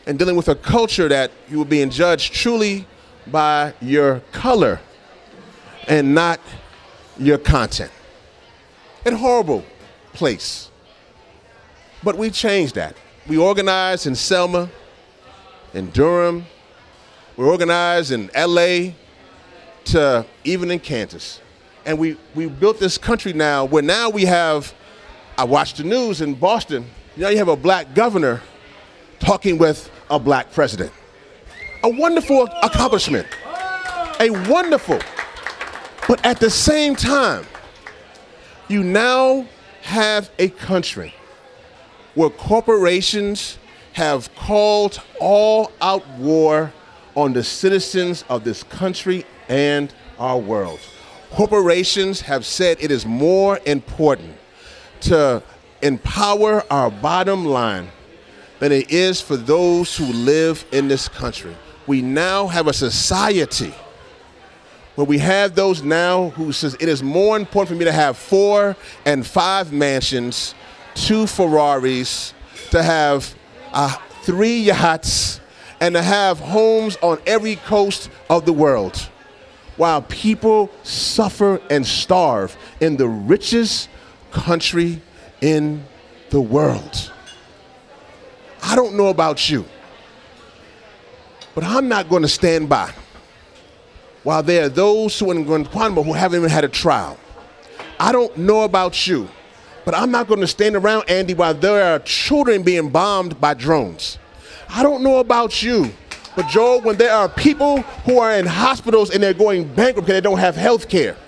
and dealing with a culture that you were being judged truly by your color and not your content. A horrible place. But we changed that. We organized in Selma, in Durham, we're organized in LA, to even in Kansas. And we built this country now where now we have, I watched the news in Boston, now you have a black governor talking with a black president. A wonderful accomplishment, a wonderful. But at the same time, you now have a country where corporations have called all-out war on the citizens of this country and our world. Corporations have said it is more important to empower our bottom line than it is for those who live in this country. We now have a society where we have those now who says it is more important for me to have 4 and 5 mansions, 2 Ferraris, to have 3 yachts, and to have homes on every coast of the world, while people suffer and starve in the richest country in the world. I don't know about you, but I'm not going to stand by while there are those who are in Guantanamo who haven't even had a trial. I don't know about you, but I'm not going to stand around, Andy, while there are children being bombed by drones. I don't know about you, but Joel, when there are people who are in hospitals and they're going bankrupt because they don't have health care.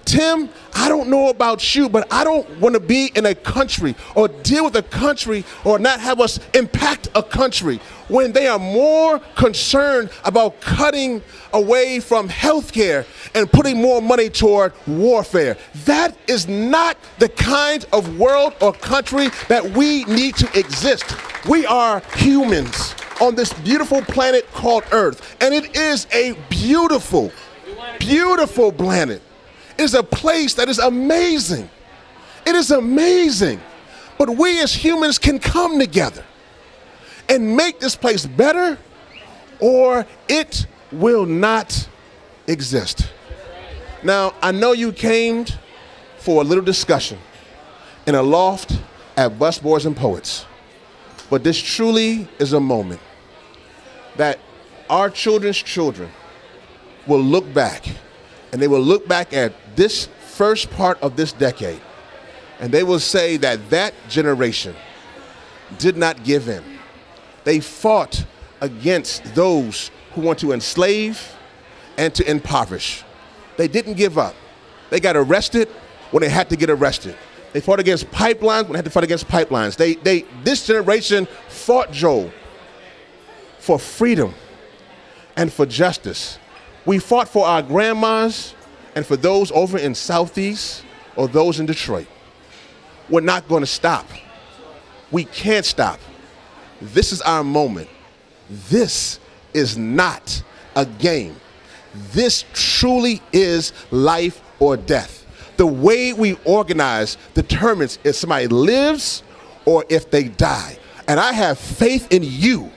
Tim, I don't know about you, but I don't want to be in a country or deal with a country or not have us impact a country when they are more concerned about cutting away from health care and putting more money toward warfare. That is not the kind of world or country that we need to exist. We are humans on this beautiful planet called Earth, and it is a beautiful, beautiful planet. It is a place that is amazing. It is amazing. But we as humans can come together and make this place better, or it will not exist. Now, I know you came for a little discussion in a loft at Busboys Poets, but this truly is a moment that our children's children will look back, and they will look back at this first part of this decade, and they will say that that generation did not give in. They fought against those who want to enslave and to impoverish. They didn't give up. They got arrested when they had to get arrested. They fought against pipelines when they had to fight against pipelines. This generation fought, Joel, for freedom and for justice. We fought for our grandmas and for those over in Southeast or those in Detroit. We're not going to stop. We can't stop. This is our moment. This is not a game. This truly is life or death. The way we organize determines if somebody lives or if they die. And I have faith in you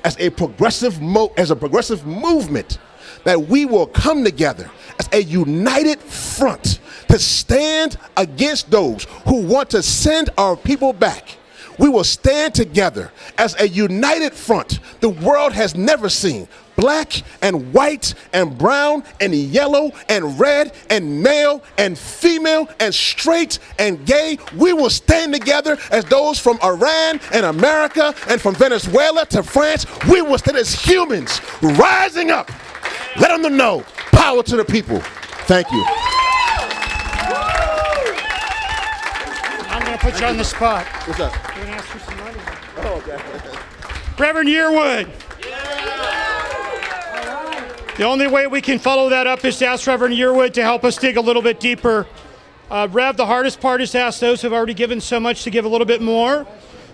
as a progressive movement that we will come together as a united front to stand against those who want to send our people back. We will stand together as a united front the world has never seen. Black and white and brown and yellow and red and male and female and straight and gay. We will stand together as those from Iran and America and from Venezuela to France. We will stand as humans rising up. Let them know. Power to the people. Thank you. I'm going to put you on the spot. What's up? I'm going to ask for some money. Oh, okay. Reverend Yearwood. The only way we can follow that up is to ask Reverend Yearwood to help us dig a little bit deeper. Rev, the hardest part is to ask those who have already given so much to give a little bit more.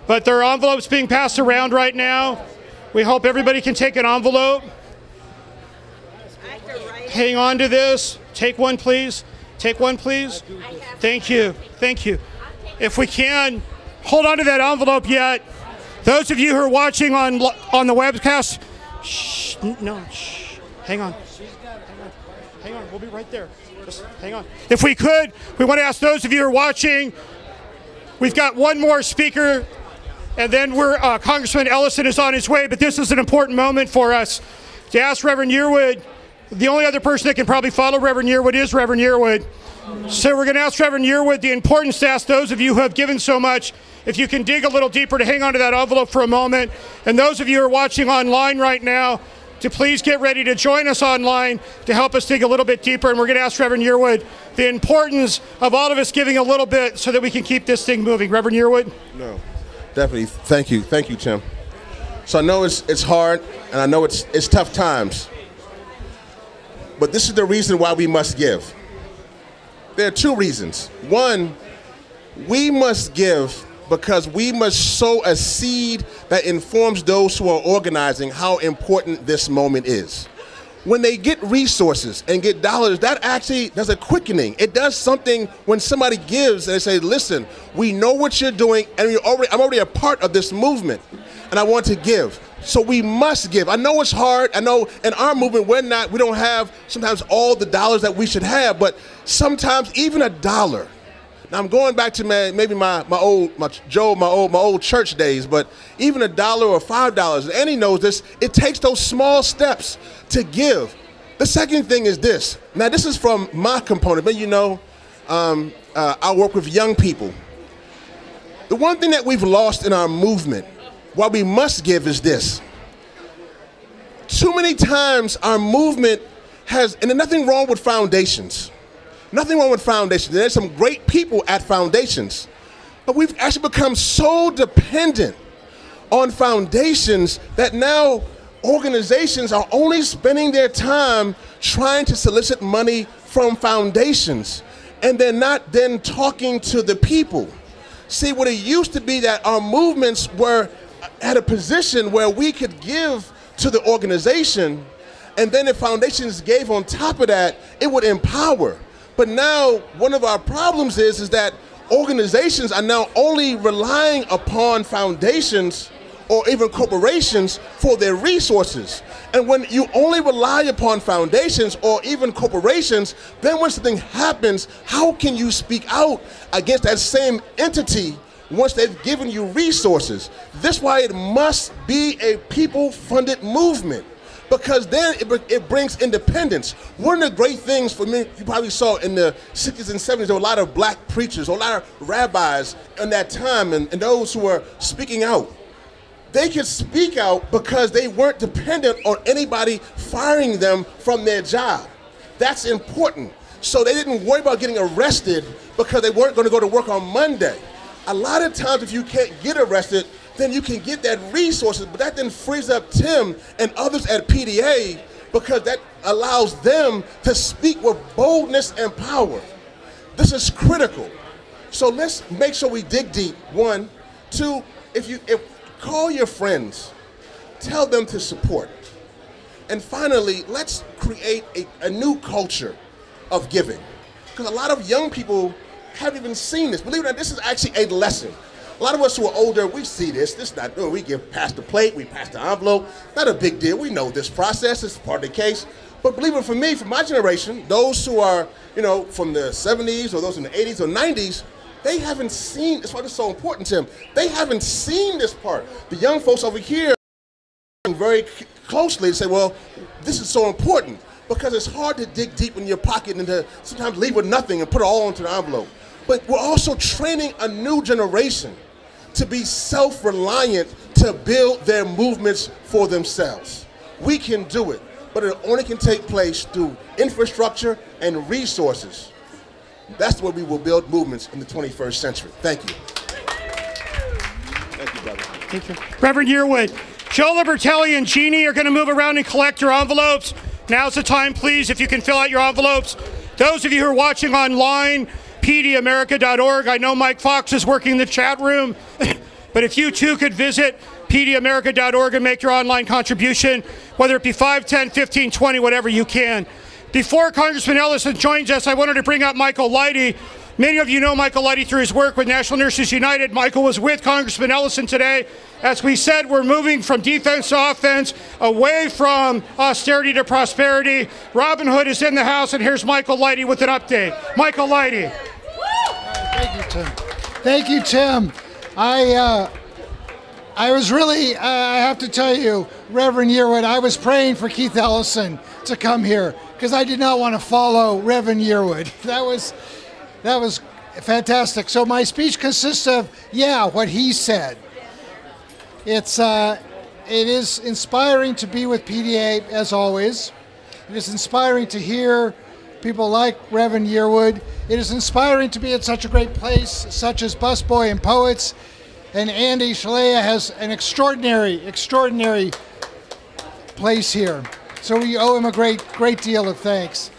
But there are envelopes being passed around right now. We hope everybody can take an envelope. Hang on to this. Take one, please. Take one, please. Thank you. Thank you. If we can, hold on to that envelope yet. Those of you who are watching on the webcast, shh, no, shh. Hang on. Hang on. We'll be right there. Just hang on. If we could, we want to ask those of you who are watching, we've got one more speaker, and then Congressman Ellison is on his way, but this is an important moment for us to ask Reverend Yearwood. The only other person that can probably follow Reverend Yearwood is Reverend Yearwood. So we're going to ask Reverend Yearwood the importance to ask those of you who have given so much, if you can dig a little deeper, to hang on to that envelope for a moment. And those of you who are watching online right now, to please get ready to join us online to help us dig a little bit deeper. And we're going to ask Reverend Yearwood the importance of all of us giving a little bit so that we can keep this thing moving. Reverend Yearwood? No, definitely. Thank you. Thank you, Tim. So I know it's hard, and I know it's tough times. But this is the reason why we must give. There are two reasons. One, we must give because we must sow a seed that informs those who are organizing how important this moment is. When they get resources and get dollars, that actually does a quickening. It does something when somebody gives and they say, listen, we know what you're doing and I'm already a part of this movement and I want to give. So we must give. I know it's hard. I know in our movement, we don't have sometimes all the dollars that we should have, but sometimes even $1. Now I'm going back to maybe my old church days, but even $1 or $5, and Annie knows this, it takes those small steps to give. The second thing is this. Now this is from my component, but you know, I work with young people. The one thing that we've lost in our movement, what we must give, is this. Too many times our movement has, and there's nothing wrong with foundations. Nothing wrong with foundations. There's some great people at foundations. But we've actually become so dependent on foundations that now organizations are only spending their time trying to solicit money from foundations. And they're not then talking to the people. See, what it used to be that our movements were at a position where we could give to the organization, and then if foundations gave on top of that, it would empower. But now one of our problems is that organizations are now only relying upon foundations or even corporations for their resources. And when you only rely upon foundations or even corporations, then when something happens, how can you speak out against that same entity once they've given you resources? This is why it must be a people-funded movement, because then it brings independence. One of the great things for me, you probably saw in the 60s and 70s, there were a lot of black preachers, a lot of rabbis in that time, and those who were speaking out. They could speak out because they weren't dependent on anybody firing them from their job. That's important. So they didn't worry about getting arrested because they weren't going to go to work on Monday. A lot of times if you can't get arrested, then you can get that resources, but that then frees up Tim and others at PDA because that allows them to speak with boldness and power. This is critical. So let's make sure we dig deep. One, two, call your friends, tell them to support. And finally, let's create a new culture of giving. Because a lot of young people haven't even seen this. Believe it or not, this is actually a lesson. A lot of us who are older, we see this. This is not new. We give past the plate, we pass the envelope. Not a big deal. We know this process. It's part of the case. But believe it, for me, for my generation, those who are, from the 70s or those in the 80s or 90s, they haven't seen, that's why this is so important to them. They haven't seen this part. The young folks over here very closely and say, well, this is so important because it's hard to dig deep in your pocket and to sometimes leave with nothing and put it all into the envelope. But we're also training a new generation to be self-reliant, to build their movements for themselves. We can do it, but it only can take place through infrastructure and resources. That's the way we will build movements in the 21st century. Thank you. Thank you, brother. Thank you. Reverend Yearwood, Joe Libertelli and Jeannie are going to move around and collect your envelopes. Now's the time, please, if you can fill out your envelopes. Those of you who are watching online, pdamerica.org. I know Mike Fox is working the chat room, but if you too could visit pdamerica.org and make your online contribution, whether it be 5, 10, 15, 20, whatever you can. Before Congressman Ellison joins us, I wanted to bring up Michael Leidy. Many of you know Michael Leidy through his work with National Nurses United. Michael was with Congressman Ellison today. As we said, we're moving from defense to offense, away from austerity to prosperity. Robin Hood is in the house, and here's Michael Leidy with an update. Michael Leidy. Thank you, Tim. Thank you, Tim. I was really, I have to tell you, Reverend Yearwood, I was praying for Keith Ellison to come here because I did not want to follow Reverend Yearwood. That was fantastic. So my speech consists of, what he said. It is inspiring to be with PDA, as always. It is inspiring to hear people like Reverend Yearwood. It is inspiring to be at such a great place, such as Busboys Poets. And Andy Shalea has an extraordinary place here. So we owe him a great deal of thanks.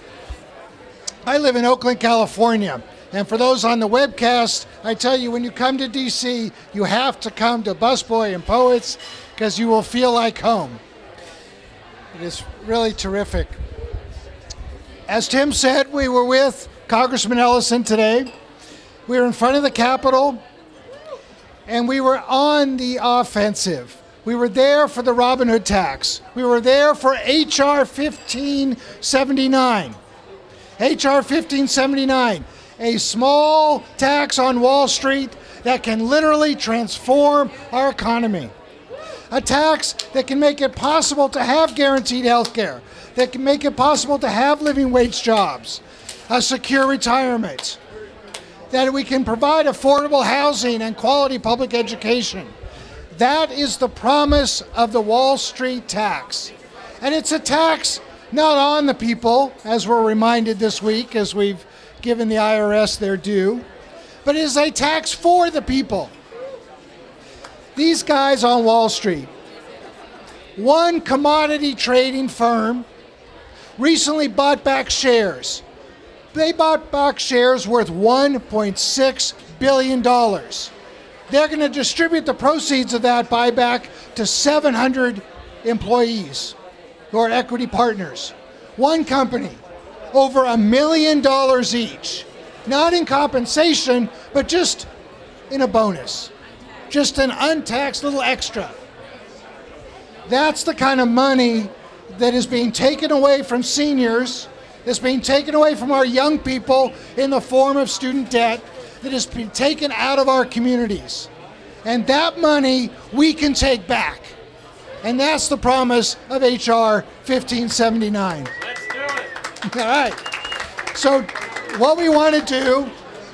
I live in Oakland, California. And for those on the webcast, I tell you, when you come to D.C., you have to come to Busboys Poets because you will feel like home. It is really terrific. As Tim said, we were with Congressman Ellison today. We were in front of the Capitol, and we were on the offensive. We were there for the Robin Hood tax. We were there for H.R. 1579. H.R. 1579. A small tax on Wall Street that can literally transform our economy. A tax that can make it possible to have guaranteed health care, that can make it possible to have living wage jobs, a secure retirement, that we can provide affordable housing and quality public education. That is the promise of the Wall Street tax. And it's a tax not on the people, as we're reminded this week, as we've given the IRS their due, but it is a tax for the people. These guys on Wall Street, one commodity trading firm recently bought back shares. They bought back shares worth $1.6 billion. They're going to distribute the proceeds of that buyback to 700 employees who are equity partners. One company, over $1 million each. Not in compensation, but just in a bonus. Just an untaxed little extra. That's the kind of money that is being taken away from seniors, that's being taken away from our young people in the form of student debt, that is being taken out of our communities. And that money we can take back. And that's the promise of H.R. 1579. Let's do it. All right. So what we want to do,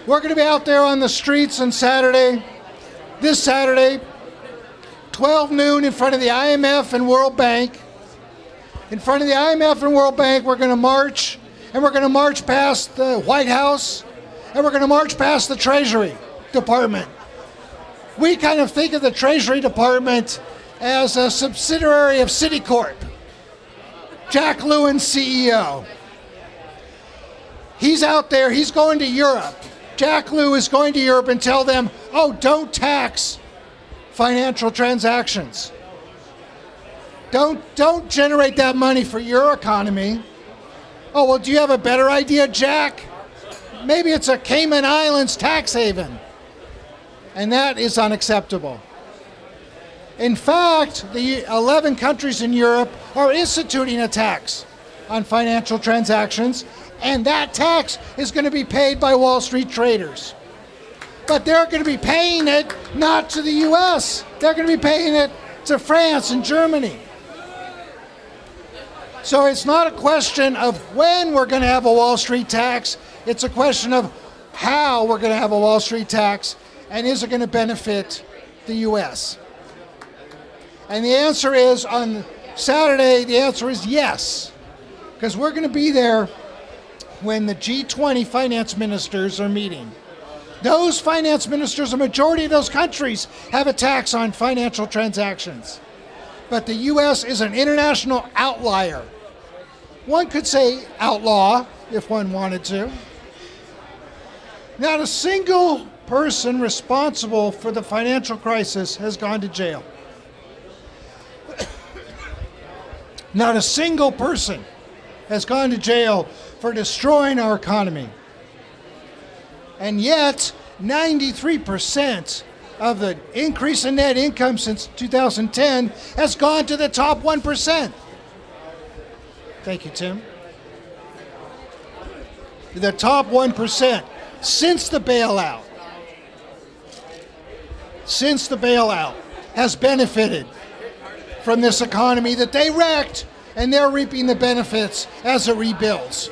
we're going to be out there on the streets on Saturday, this Saturday, 12 noon in front of the IMF and World Bank. In front of the IMF and World Bank, we're going to march, and we're going to march past the White House, and we're going to march past the Treasury Department. We kind of think of the Treasury Department as a subsidiary of Citicorp. Jack Lewin, CEO. He's out there, he's going to Europe. Jack Lew is going to Europe and tell them, oh, don't tax financial transactions. Don't generate that money for your economy. Oh, well, do you have a better idea, Jack? Maybe it's a Cayman Islands tax haven. And that is unacceptable. In fact, the 11 countries in Europe are instituting a tax on financial transactions, and that tax is going to be paid by Wall Street traders. But they're going to be paying it not to the U.S. They're going to be paying it to France and Germany. So it's not a question of when we're going to have a Wall Street tax. It's a question of how we're going to have a Wall Street tax, and is it going to benefit the U.S.? And the answer is, on Saturday, the answer is yes, because we're going to be there when the G20 finance ministers are meeting. Those finance ministers, a majority of those countries, have a tax on financial transactions. But the U.S. is an international outlier. One could say outlaw, if one wanted to. Not a single person responsible for the financial crisis has gone to jail. Not a single person has gone to jail for destroying our economy. And yet, 93% of the increase in net income since 2010 has gone to the top 1%. Thank you, Tim. The top 1% since the bailout. Since the bailout has benefited from this economy that they wrecked, and they're reaping the benefits as it rebuilds.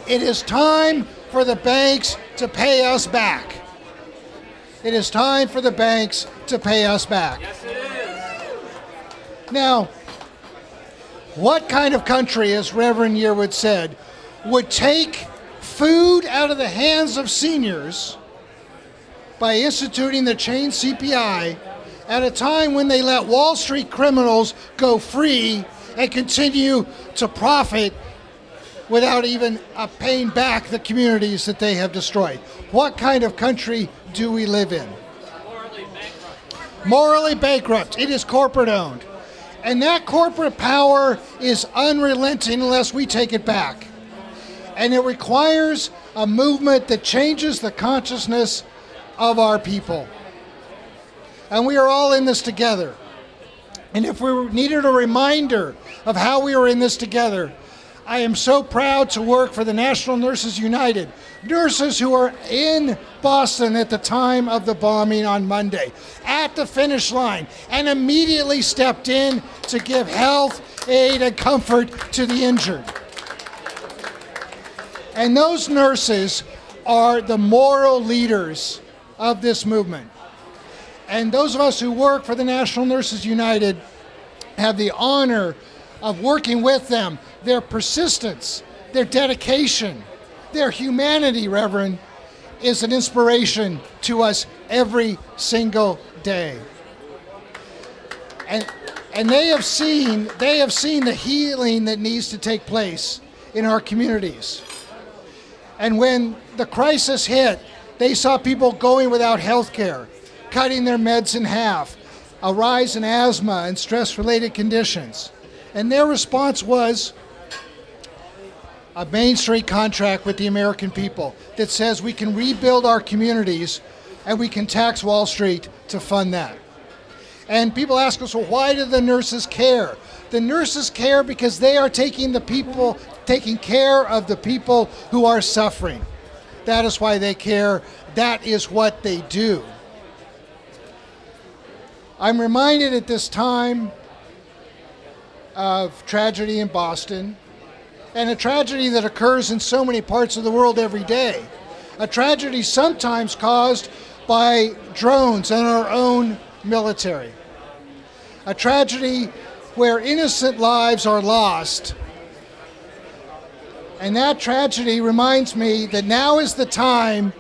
It is time for the banks to pay us back. It is time for the banks to pay us back. Yes, it is. Now, what kind of country, as Reverend Yearwood said, would take food out of the hands of seniors by instituting the chain CPI at a time when they let Wall Street criminals go free and continue to profit without even paying back the communities that they have destroyed? What kind of country do we live in? Morally bankrupt. Morally bankrupt. It is corporate owned. And that corporate power is unrelenting unless we take it back. And it requires a movement that changes the consciousness of our people. And we are all in this together. And if we needed a reminder of how we are in this together, I am so proud to work for the National Nurses United, nurses who are in Boston at the time of the bombing on Monday, at the finish line, and immediately stepped in to give health, aid, and comfort to the injured. And those nurses are the moral leaders of this movement. And those of us who work for the National Nurses United have the honor of working with them. Their persistence, their dedication, their humanity, Reverend, is an inspiration to us every single day. And they have seen the healing that needs to take place in our communities. And when the crisis hit, they saw people going without health care, cutting their meds in half, a rise in asthma and stress-related conditions. And their response was a Main Street contract with the American people that says we can rebuild our communities and we can tax Wall Street to fund that. And people ask us, well, why do the nurses care? The nurses care because they are taking care of the people who are suffering. That is why they care. That is what they do. I'm reminded at this time of tragedy in Boston, and a tragedy that occurs in so many parts of the world every day. A tragedy sometimes caused by drones and our own military. A tragedy where innocent lives are lost. And that tragedy reminds me that now is the time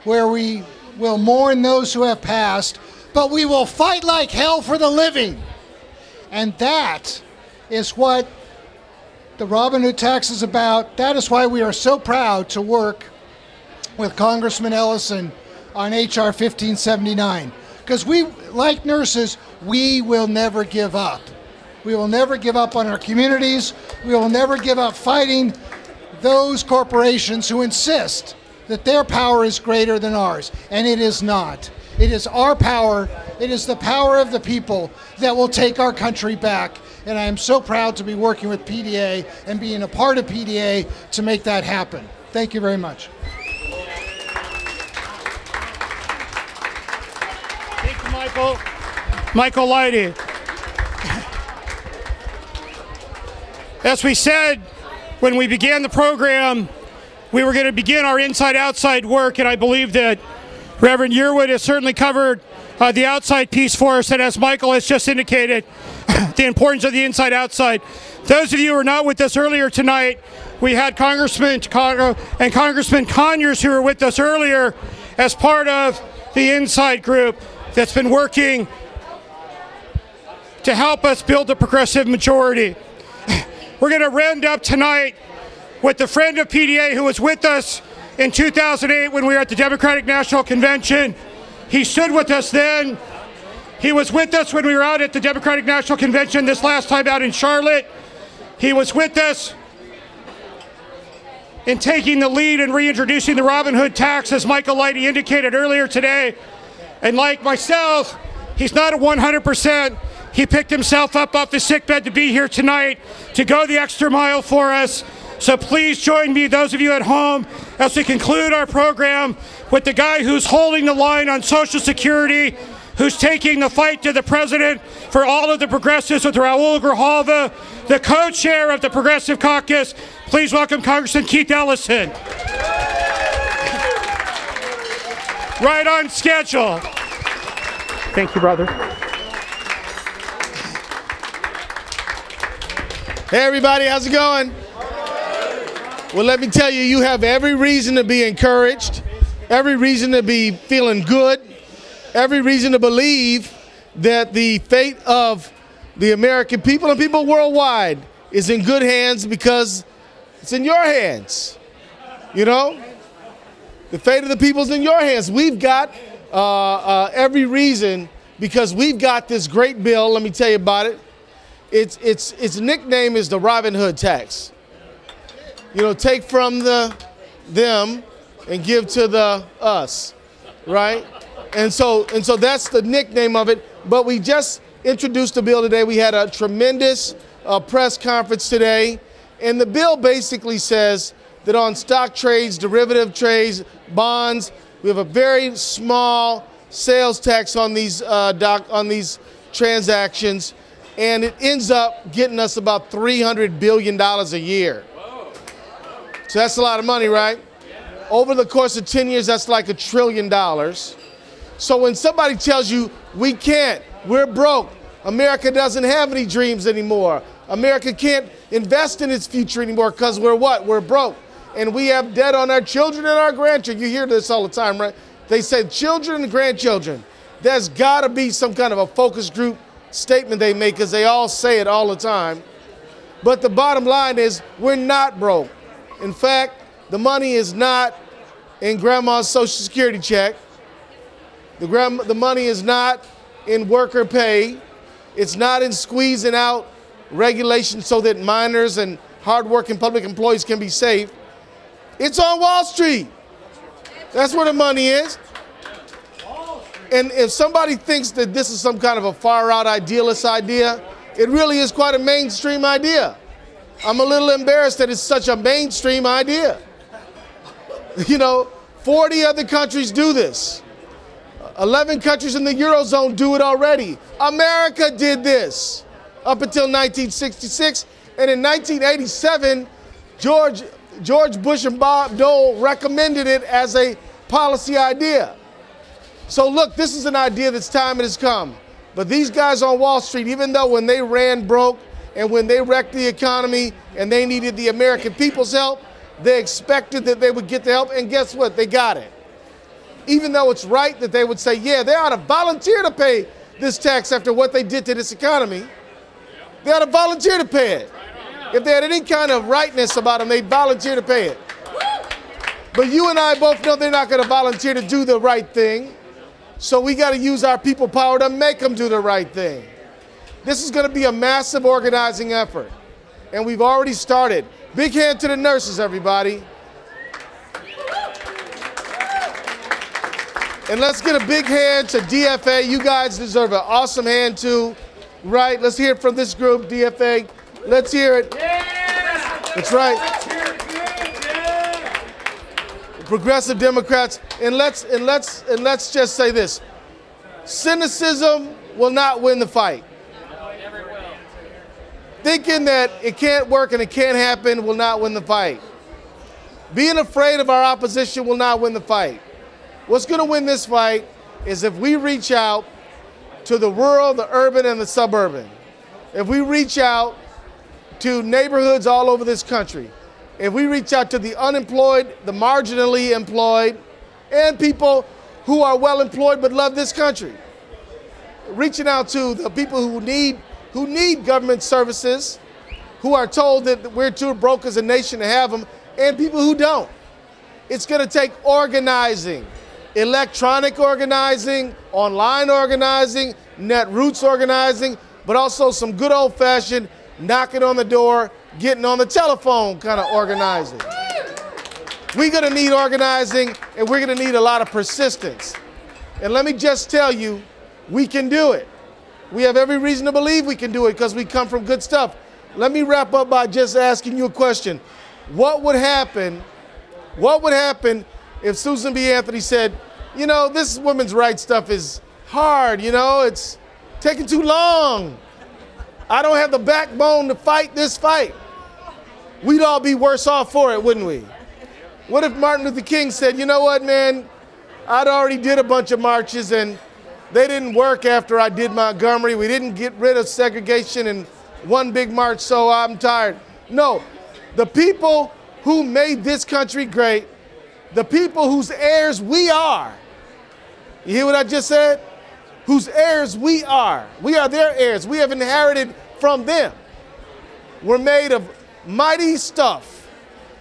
where we will mourn those who have passed, but we will fight like hell for the living. And that is what the Robin Hood tax is about. That is why we are so proud to work with Congressman Ellison on H.R. 1579. Because we, like nurses, we will never give up. We will never give up on our communities. We will never give up fighting those corporations who insist that their power is greater than ours. And it is not. It is our power. It is the power of the people that will take our country back. And I am so proud to be working with PDA and being a part of PDA to make that happen. Thank you very much. Thank you, Michael. Michael Leidy. As we said when we began the program, we were going to begin our inside-outside work, and I believe that Reverend Yearwood has certainly covered the outside piece for us, and as Michael has just indicated, the importance of the inside-outside. Those of you who were not with us earlier tonight, we had Congressman and Congressman Conyers who were with us earlier as part of the inside group that's been working to help us build a progressive majority. We're going to end up tonight with the friend of PDA who was with us in 2008 when we were at the Democratic National Convention. He stood with us then. He was with us when we were out at the Democratic National Convention this last time out in Charlotte. He was with us in taking the lead and reintroducing the Robin Hood tax, as Michael Lighty indicated earlier today. And like myself, he's not at 100%. He picked himself up off the sickbed to be here tonight, to go the extra mile for us. So please join me, those of you at home, as we conclude our program with the guy who's holding the line on Social Security, who's taking the fight to the president for all of the progressives with Raul Grijalva, the co-chair of the Progressive Caucus. Please welcome Congressman Keith Ellison. Right on schedule. Thank you, brother. Hey everybody, how's it going? Well, let me tell you, you have every reason to be encouraged, every reason to be feeling good, every reason to believe that the fate of the American people and people worldwide is in good hands because it's in your hands. You know? The fate of the people is in your hands. We've got every reason, because we've got this great bill. Let me tell you about it. Its nickname is the Robin Hood tax. You know, take from them and give to the us, right? And so that's the nickname of it. But we just introduced the bill today. We had a tremendous press conference today. And the bill basically says that on stock trades, derivative trades, bonds, we have a very small sales tax on these transactions. And it ends up getting us about $300 billion a year. So that's a lot of money, right? Over the course of 10 years, that's like $1 trillion. So when somebody tells you, we can't, we're broke, America doesn't have any dreams anymore, America can't invest in its future anymore because we're what? We're broke. And we have debt on our children and our grandchildren. You hear this all the time, right? They say children and grandchildren. There's got to be some kind of a focus group statement they make, because they all say it all the time. But the bottom line is we're not broke. In fact, the money is not in grandma's Social Security check. The money is not in worker pay. It's not in squeezing out regulations so that minors and hardworking public employees can be safe. It's on Wall Street. That's where the money is. And if somebody thinks that this is some kind of a far-out idealist idea, it really is quite a mainstream idea. I'm a little embarrassed that it's such a mainstream idea. You know, 40 other countries do this. 11 countries in the Eurozone do it already. America did this up until 1966. And in 1987, George Bush and Bob Dole recommended it as a policy idea. So look, this is an idea that's time has come. But these guys on Wall Street, even though when they ran broke and when they wrecked the economy and they needed the American people's help, they expected that they would get the help, and guess what? They got it. Even though it's right that they would say, yeah, they ought to volunteer to pay this tax after what they did to this economy. They ought to volunteer to pay it. If they had any kind of rightness about them, they'd volunteer to pay it. But you and I both know they're not going to volunteer to do the right thing. So we got to use our people power to make them do the right thing. This is going to be a massive organizing effort. And we've already started. Big hand to the nurses, everybody. And let's get a big hand to DFA. You guys deserve an awesome hand too, right? Let's hear it from this group, DFA. Let's hear it. That's right. Progressive Democrats, and let's just say this: cynicism will not win the fight. Thinking that it can't work and it can't happen will not win the fight. Being afraid of our opposition will not win the fight. What's going to win this fight is if we reach out to the rural, the urban, and the suburban. If we reach out to neighborhoods all over this country. If we reach out to the unemployed, the marginally employed, and people who are well employed but love this country. Reaching out to the people who need government services, who are told that we're too broke as a nation to have them, and people who don't. It's going to take organizing. electronic organizing, online organizing, net roots organizing, but also some good old-fashioned knocking on the door, getting on the telephone kind of organizing. We're going to need organizing, and we're going to need a lot of persistence. And let me just tell you, we can do it. We have every reason to believe we can do it because we come from good stuff. Let me wrap up by just asking you a question. What would happen if Susan B. Anthony said, you know, this women's rights stuff is hard, you know, it's taking too long. I don't have the backbone to fight this fight. We'd all be worse off for it, wouldn't we? What if Martin Luther King said, you know what, man, I'd already did a bunch of marches and they didn't work after I did Montgomery. We didn't get rid of segregation in one big march, so I'm tired. No, the people who made this country great, the people whose heirs we are. You hear what I just said? Whose heirs we are. We are their heirs. We have inherited from them. We're made of mighty stuff.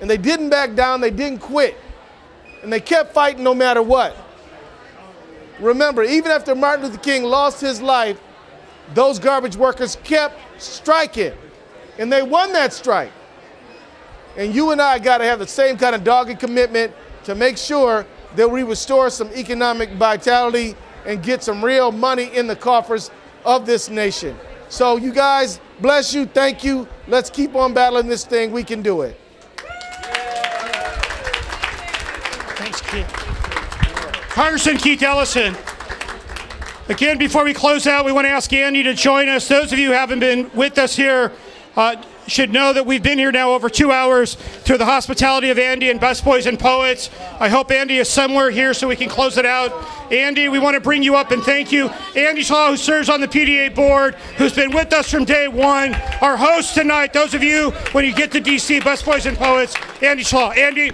And they didn't back down, they didn't quit. And they kept fighting no matter what. Remember, even after Martin Luther King lost his life, those garbage workers kept striking. And they won that strike. And you and I got to have the same kind of dogged commitment to make sure that we restore some economic vitality and get some real money in the coffers of this nation. So you guys, bless you, thank you. Let's keep on battling this thing. We can do it. Thanks, Keith. Congressman Keith Ellison. Again, before we close out, we want to ask Andy to join us. Those of you who haven't been with us here should know that we've been here now over 2 hours through the hospitality of Andy and Busboys and Poets. I hope Andy is somewhere here so we can close it out. Andy, we want to bring you up and thank you. Andy Shaw, who serves on the PDA board, who's been with us from day one. Our host tonight, those of you, when you get to DC, Busboys and Poets, Andy Shaw. Andy.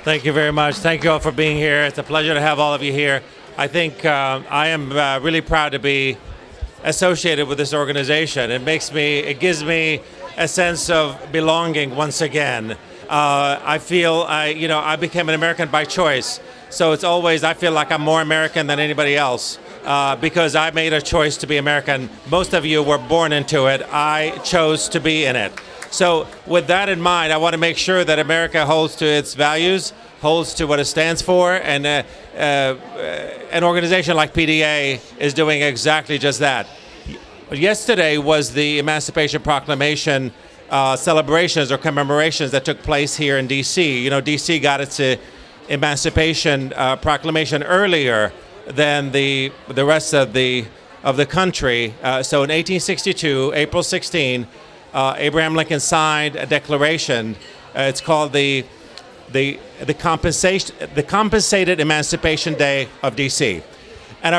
Thank you very much. Thank you all for being here. It's a pleasure to have all of you here. I think I am really proud to be associated with this organization. It gives me a sense of belonging once again. I feel I became an American by choice. So it's always, I feel like I'm more American than anybody else because I made a choice to be American. Most of you were born into it. I chose to be in it. So with that in mind, I want to make sure that America holds to its values, holds to what it stands for, and an organization like PDA is doing exactly just that. Yesterday was the Emancipation Proclamation celebrations or commemorations that took place here in D.C. You know, D.C. got its Emancipation Proclamation earlier than the rest of the country. So in 1862, April 16, Abraham Lincoln signed a declaration. It's called the Compensated Emancipation Day of D.C. And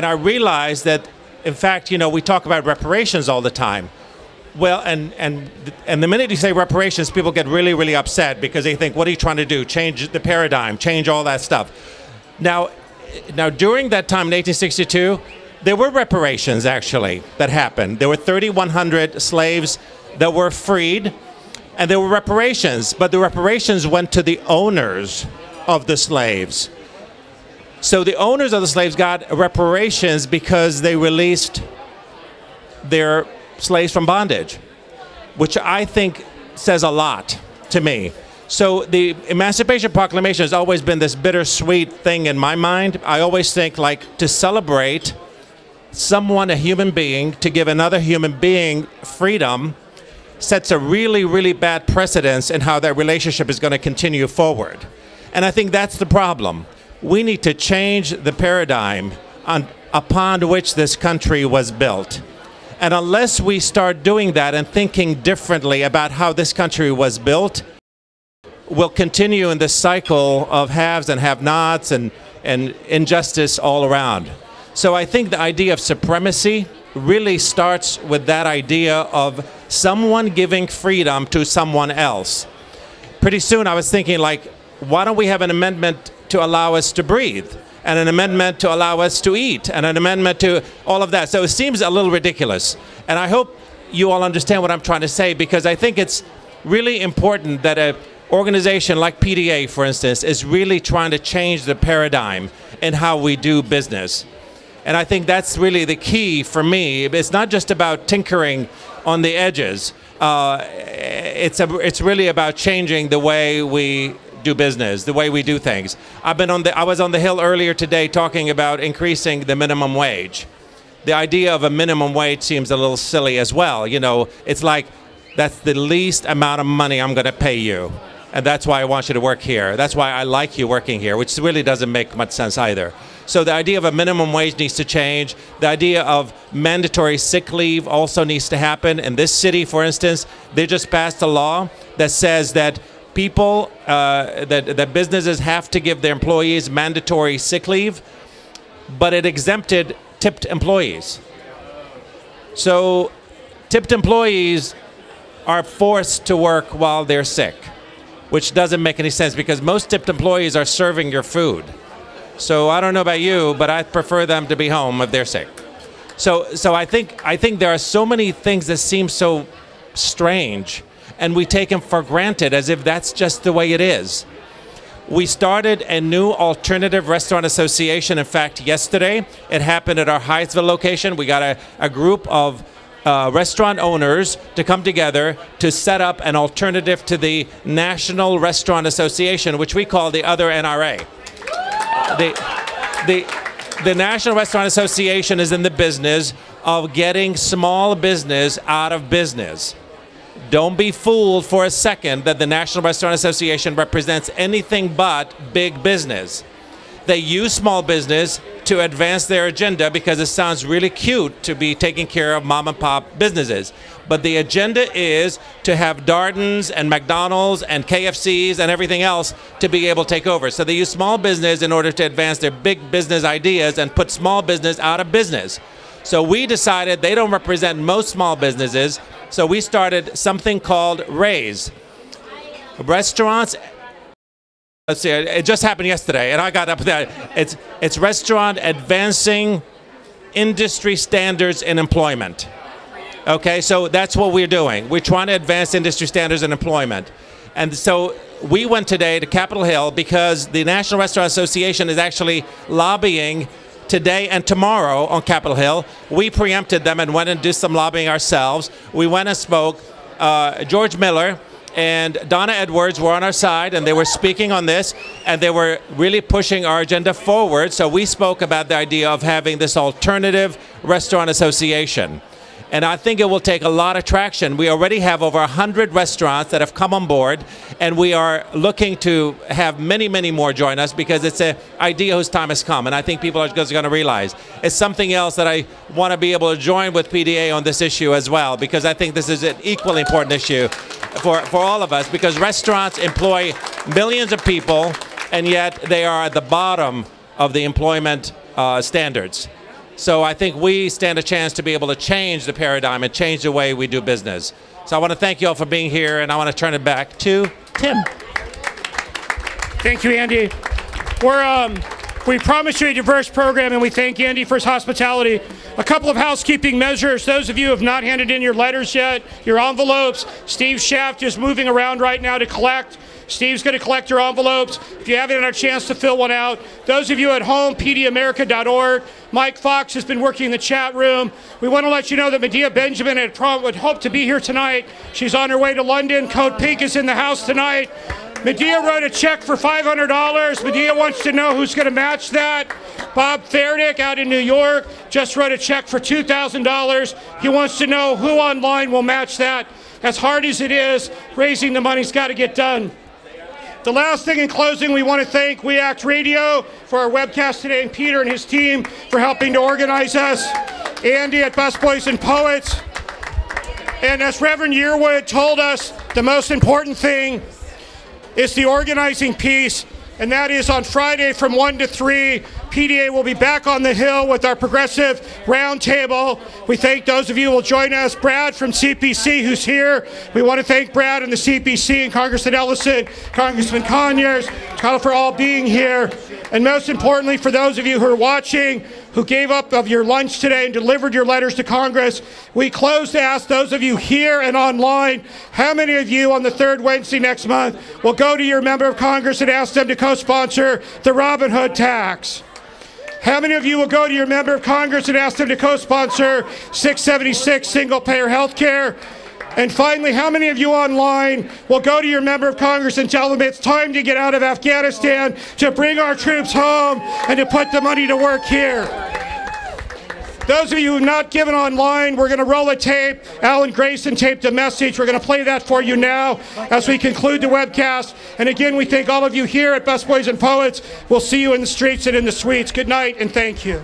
I realized that, in fact, you know, we talk about reparations all the time. Well, and the minute you say reparations, people get really, really upset because they think, what are you trying to do? Change the paradigm, change all that stuff. Now during that time in 1862, there were reparations, actually, that happened. There were 3,100 slaves that were freed, and there were reparations, but the reparations went to the owners of the slaves. So the owners of the slaves got reparations because they released their slaves from bondage, which I think says a lot to me. So the Emancipation Proclamation has always been this bittersweet thing in my mind. I always think, like, to celebrate someone, a human being, to give another human being freedom sets a really, really bad precedence in how that relationship is going to continue forward. And I think that's the problem. We need to change the paradigm upon which this country was built. And unless we start doing that and thinking differently about how this country was built, we'll continue in this cycle of haves and have-nots and injustice all around. So I think the idea of supremacy really starts with that idea of someone giving freedom to someone else. Pretty soon I was thinking, like, why don't we have an amendment to allow us to breathe, and an amendment to allow us to eat, and an amendment to all of that? So it seems a little ridiculous. And I hope you all understand what I'm trying to say, because I think it's really important that an organization like PDA, for instance, is really trying to change the paradigm in how we do business. And I think that's really the key for me. It's not just about tinkering on the edges. It's really about changing the way we do business, the way we do things. I was on the Hill earlier today talking about increasing the minimum wage. The idea of a minimum wage seems a little silly as well. You know, it's like, that's the least amount of money I'm going to pay you. And that's why I want you to work here. That's why I like you working here, which really doesn't make much sense either. So the idea of a minimum wage needs to change. The idea of mandatory sick leave also needs to happen. In this city, for instance, they just passed a law that says that people, that businesses have to give their employees mandatory sick leave, but it exempted tipped employees. So tipped employees are forced to work while they're sick, which doesn't make any sense because most tipped employees are serving your food. So I don't know about you, but I prefer them to be home if they're sick. So I think there are so many things that seem so strange, and we take them for granted as if that's just the way it is. We started a new alternative restaurant association, in fact, yesterday. It happened at our Hyattsville location. We got a group of restaurant owners to come together to set up an alternative to the National Restaurant Association, which we call the other NRA. The National Restaurant Association is in the business of getting small business out of business. Don't be fooled for a second that the National Restaurant Association represents anything but big business. They use small business to advance their agenda because it sounds really cute to be taking care of mom and pop businesses. But the agenda is to have Darden's and McDonald's and KFC's and everything else to be able to take over. So they use small business in order to advance their big business ideas and put small business out of business. So we decided they don't represent most small businesses, so we started something called RAISE. Restaurants, let's see, it just happened yesterday, and I got up there. It's Restaurant Advancing Industry Standards in Employment. Okay, so that's what we're doing. We're trying to advance industry standards in employment. And so we went today to Capitol Hill because the National Restaurant Association is actually lobbying today and tomorrow on Capitol Hill. We preempted them and went and did some lobbying ourselves. We went and spoke. George Miller and Donna Edwards were on our side, and they were speaking on this, and they were really pushing our agenda forward. So we spoke about the idea of having this alternative restaurant association. And I think it will take a lot of traction. We already have over 100 restaurants that have come on board, and we are looking to have many, many more join us because it's an idea whose time has come, and I think people are just going to realize. It's something else that I want to be able to join with PDA on this issue as well, because I think this is an equally important issue for all of us, because restaurants employ millions of people, and yet they are at the bottom of the employment standards. So I think we stand a chance to be able to change the paradigm and change the way we do business. So I want to thank you all for being here, and I want to turn it back to Tim. Thank you, Andy. We promised you a diverse program, and we thank Andy for his hospitality. A couple of housekeeping measures. Those of you who have not handed in your letters yet, your envelopes, Steve Shaft is moving around right now to collect. Steve's going to collect your envelopes. If you haven't had a chance to fill one out, those of you at home, pdamerica.org. Mike Fox has been working in the chat room. We want to let you know that Medea Benjamin would hope to be here tonight. She's on her way to London. Code Pink is in the house tonight. Medea wrote a check for $500. Medea wants to know who's going to match that. Bob Fairdick out in New York just wrote a check for $2,000. He wants to know who online will match that. As hard as it is, raising the money's got to get done. The last thing in closing, we want to thank We Act Radio for our webcast today, and Peter and his team for helping to organize us. Andy at Busboys Poets. And as Reverend Yearwood told us, the most important thing is the organizing piece. and that is on Friday from 1 to 3. PDA will be back on the Hill with our progressive roundtable. We thank those of you who will join us. Brad from CPC, who's here. We want to thank Brad and the CPC and Congressman Ellison, Congressman Conyers, for all being here. And most importantly, for those of you who are watching, who gave up of your lunch today and delivered your letters to Congress, we close to ask those of you here and online, how many of you on the third Wednesday next month will go to your member of Congress and ask them to co-sponsor the Robin Hood tax? How many of you will go to your member of Congress and ask them to co-sponsor 676 single-payer health care? And finally, how many of you online will go to your member of Congress and tell them it's time to get out of Afghanistan, to bring our troops home, and to put the money to work here? Those of you who have not given online, we're going to roll a tape. Alan Grayson taped a message. We're going to play that for you now as we conclude the webcast. And again, we thank all of you here at Busboys and Poets. We'll see you in the streets and in the suites. Good night, and thank you.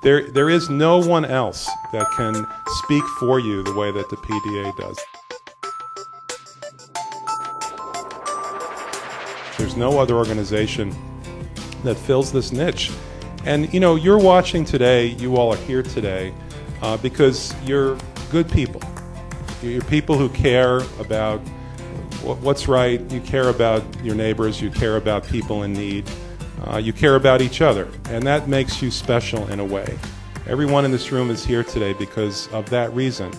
There is no one else that can speak for you the way that the PDA does. There's no other organization that fills this niche. And you know, you're watching today, you all are here today, because you're good people. You're people who care about what's right, you care about your neighbors, you care about people in need. You care about each other, and that makes you special in a way. Everyone in this room is here today because of that reason.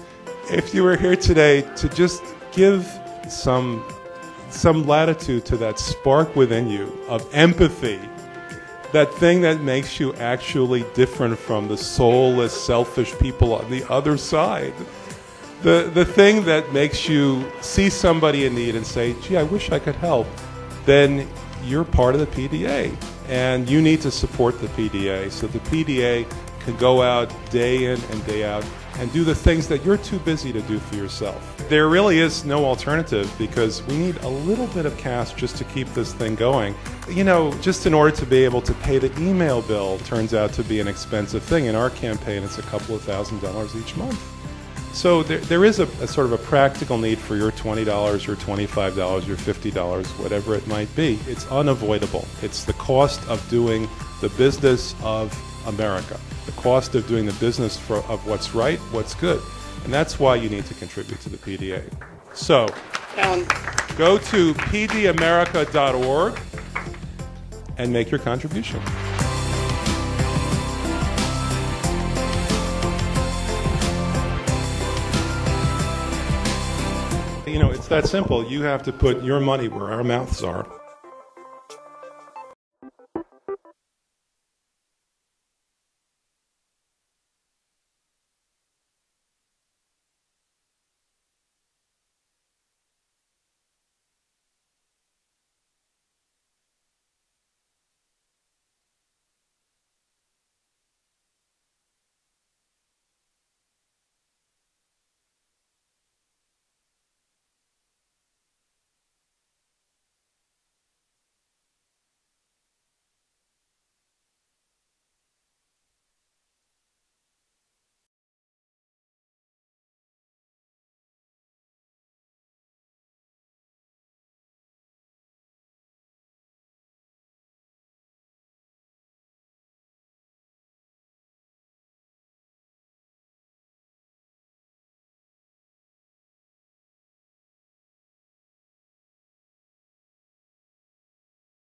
If you were here today to just give some latitude to that spark within you of empathy, that thing that makes you actually different from the soulless, selfish people on the other side, the thing that makes you see somebody in need and say, gee, I wish I could help, then you're part of the PDA. And you need to support the PDA so the PDA can go out day in and day out and do the things that you're too busy to do for yourself. There really is no alternative because we need a little bit of cash just to keep this thing going. You know, just in order to be able to pay the email bill turns out to be an expensive thing. In our campaign, it's a couple of $1,000s each month. So there is a sort of a practical need for your $20, your $25, your $50, whatever it might be. It's unavoidable. It's the cost of doing the business of America, the cost of doing the business of what's right, what's good. And that's why you need to contribute to the PDA. So go to pdamerica.org and make your contribution. You know, it's that simple. You have to put your money where our mouths are.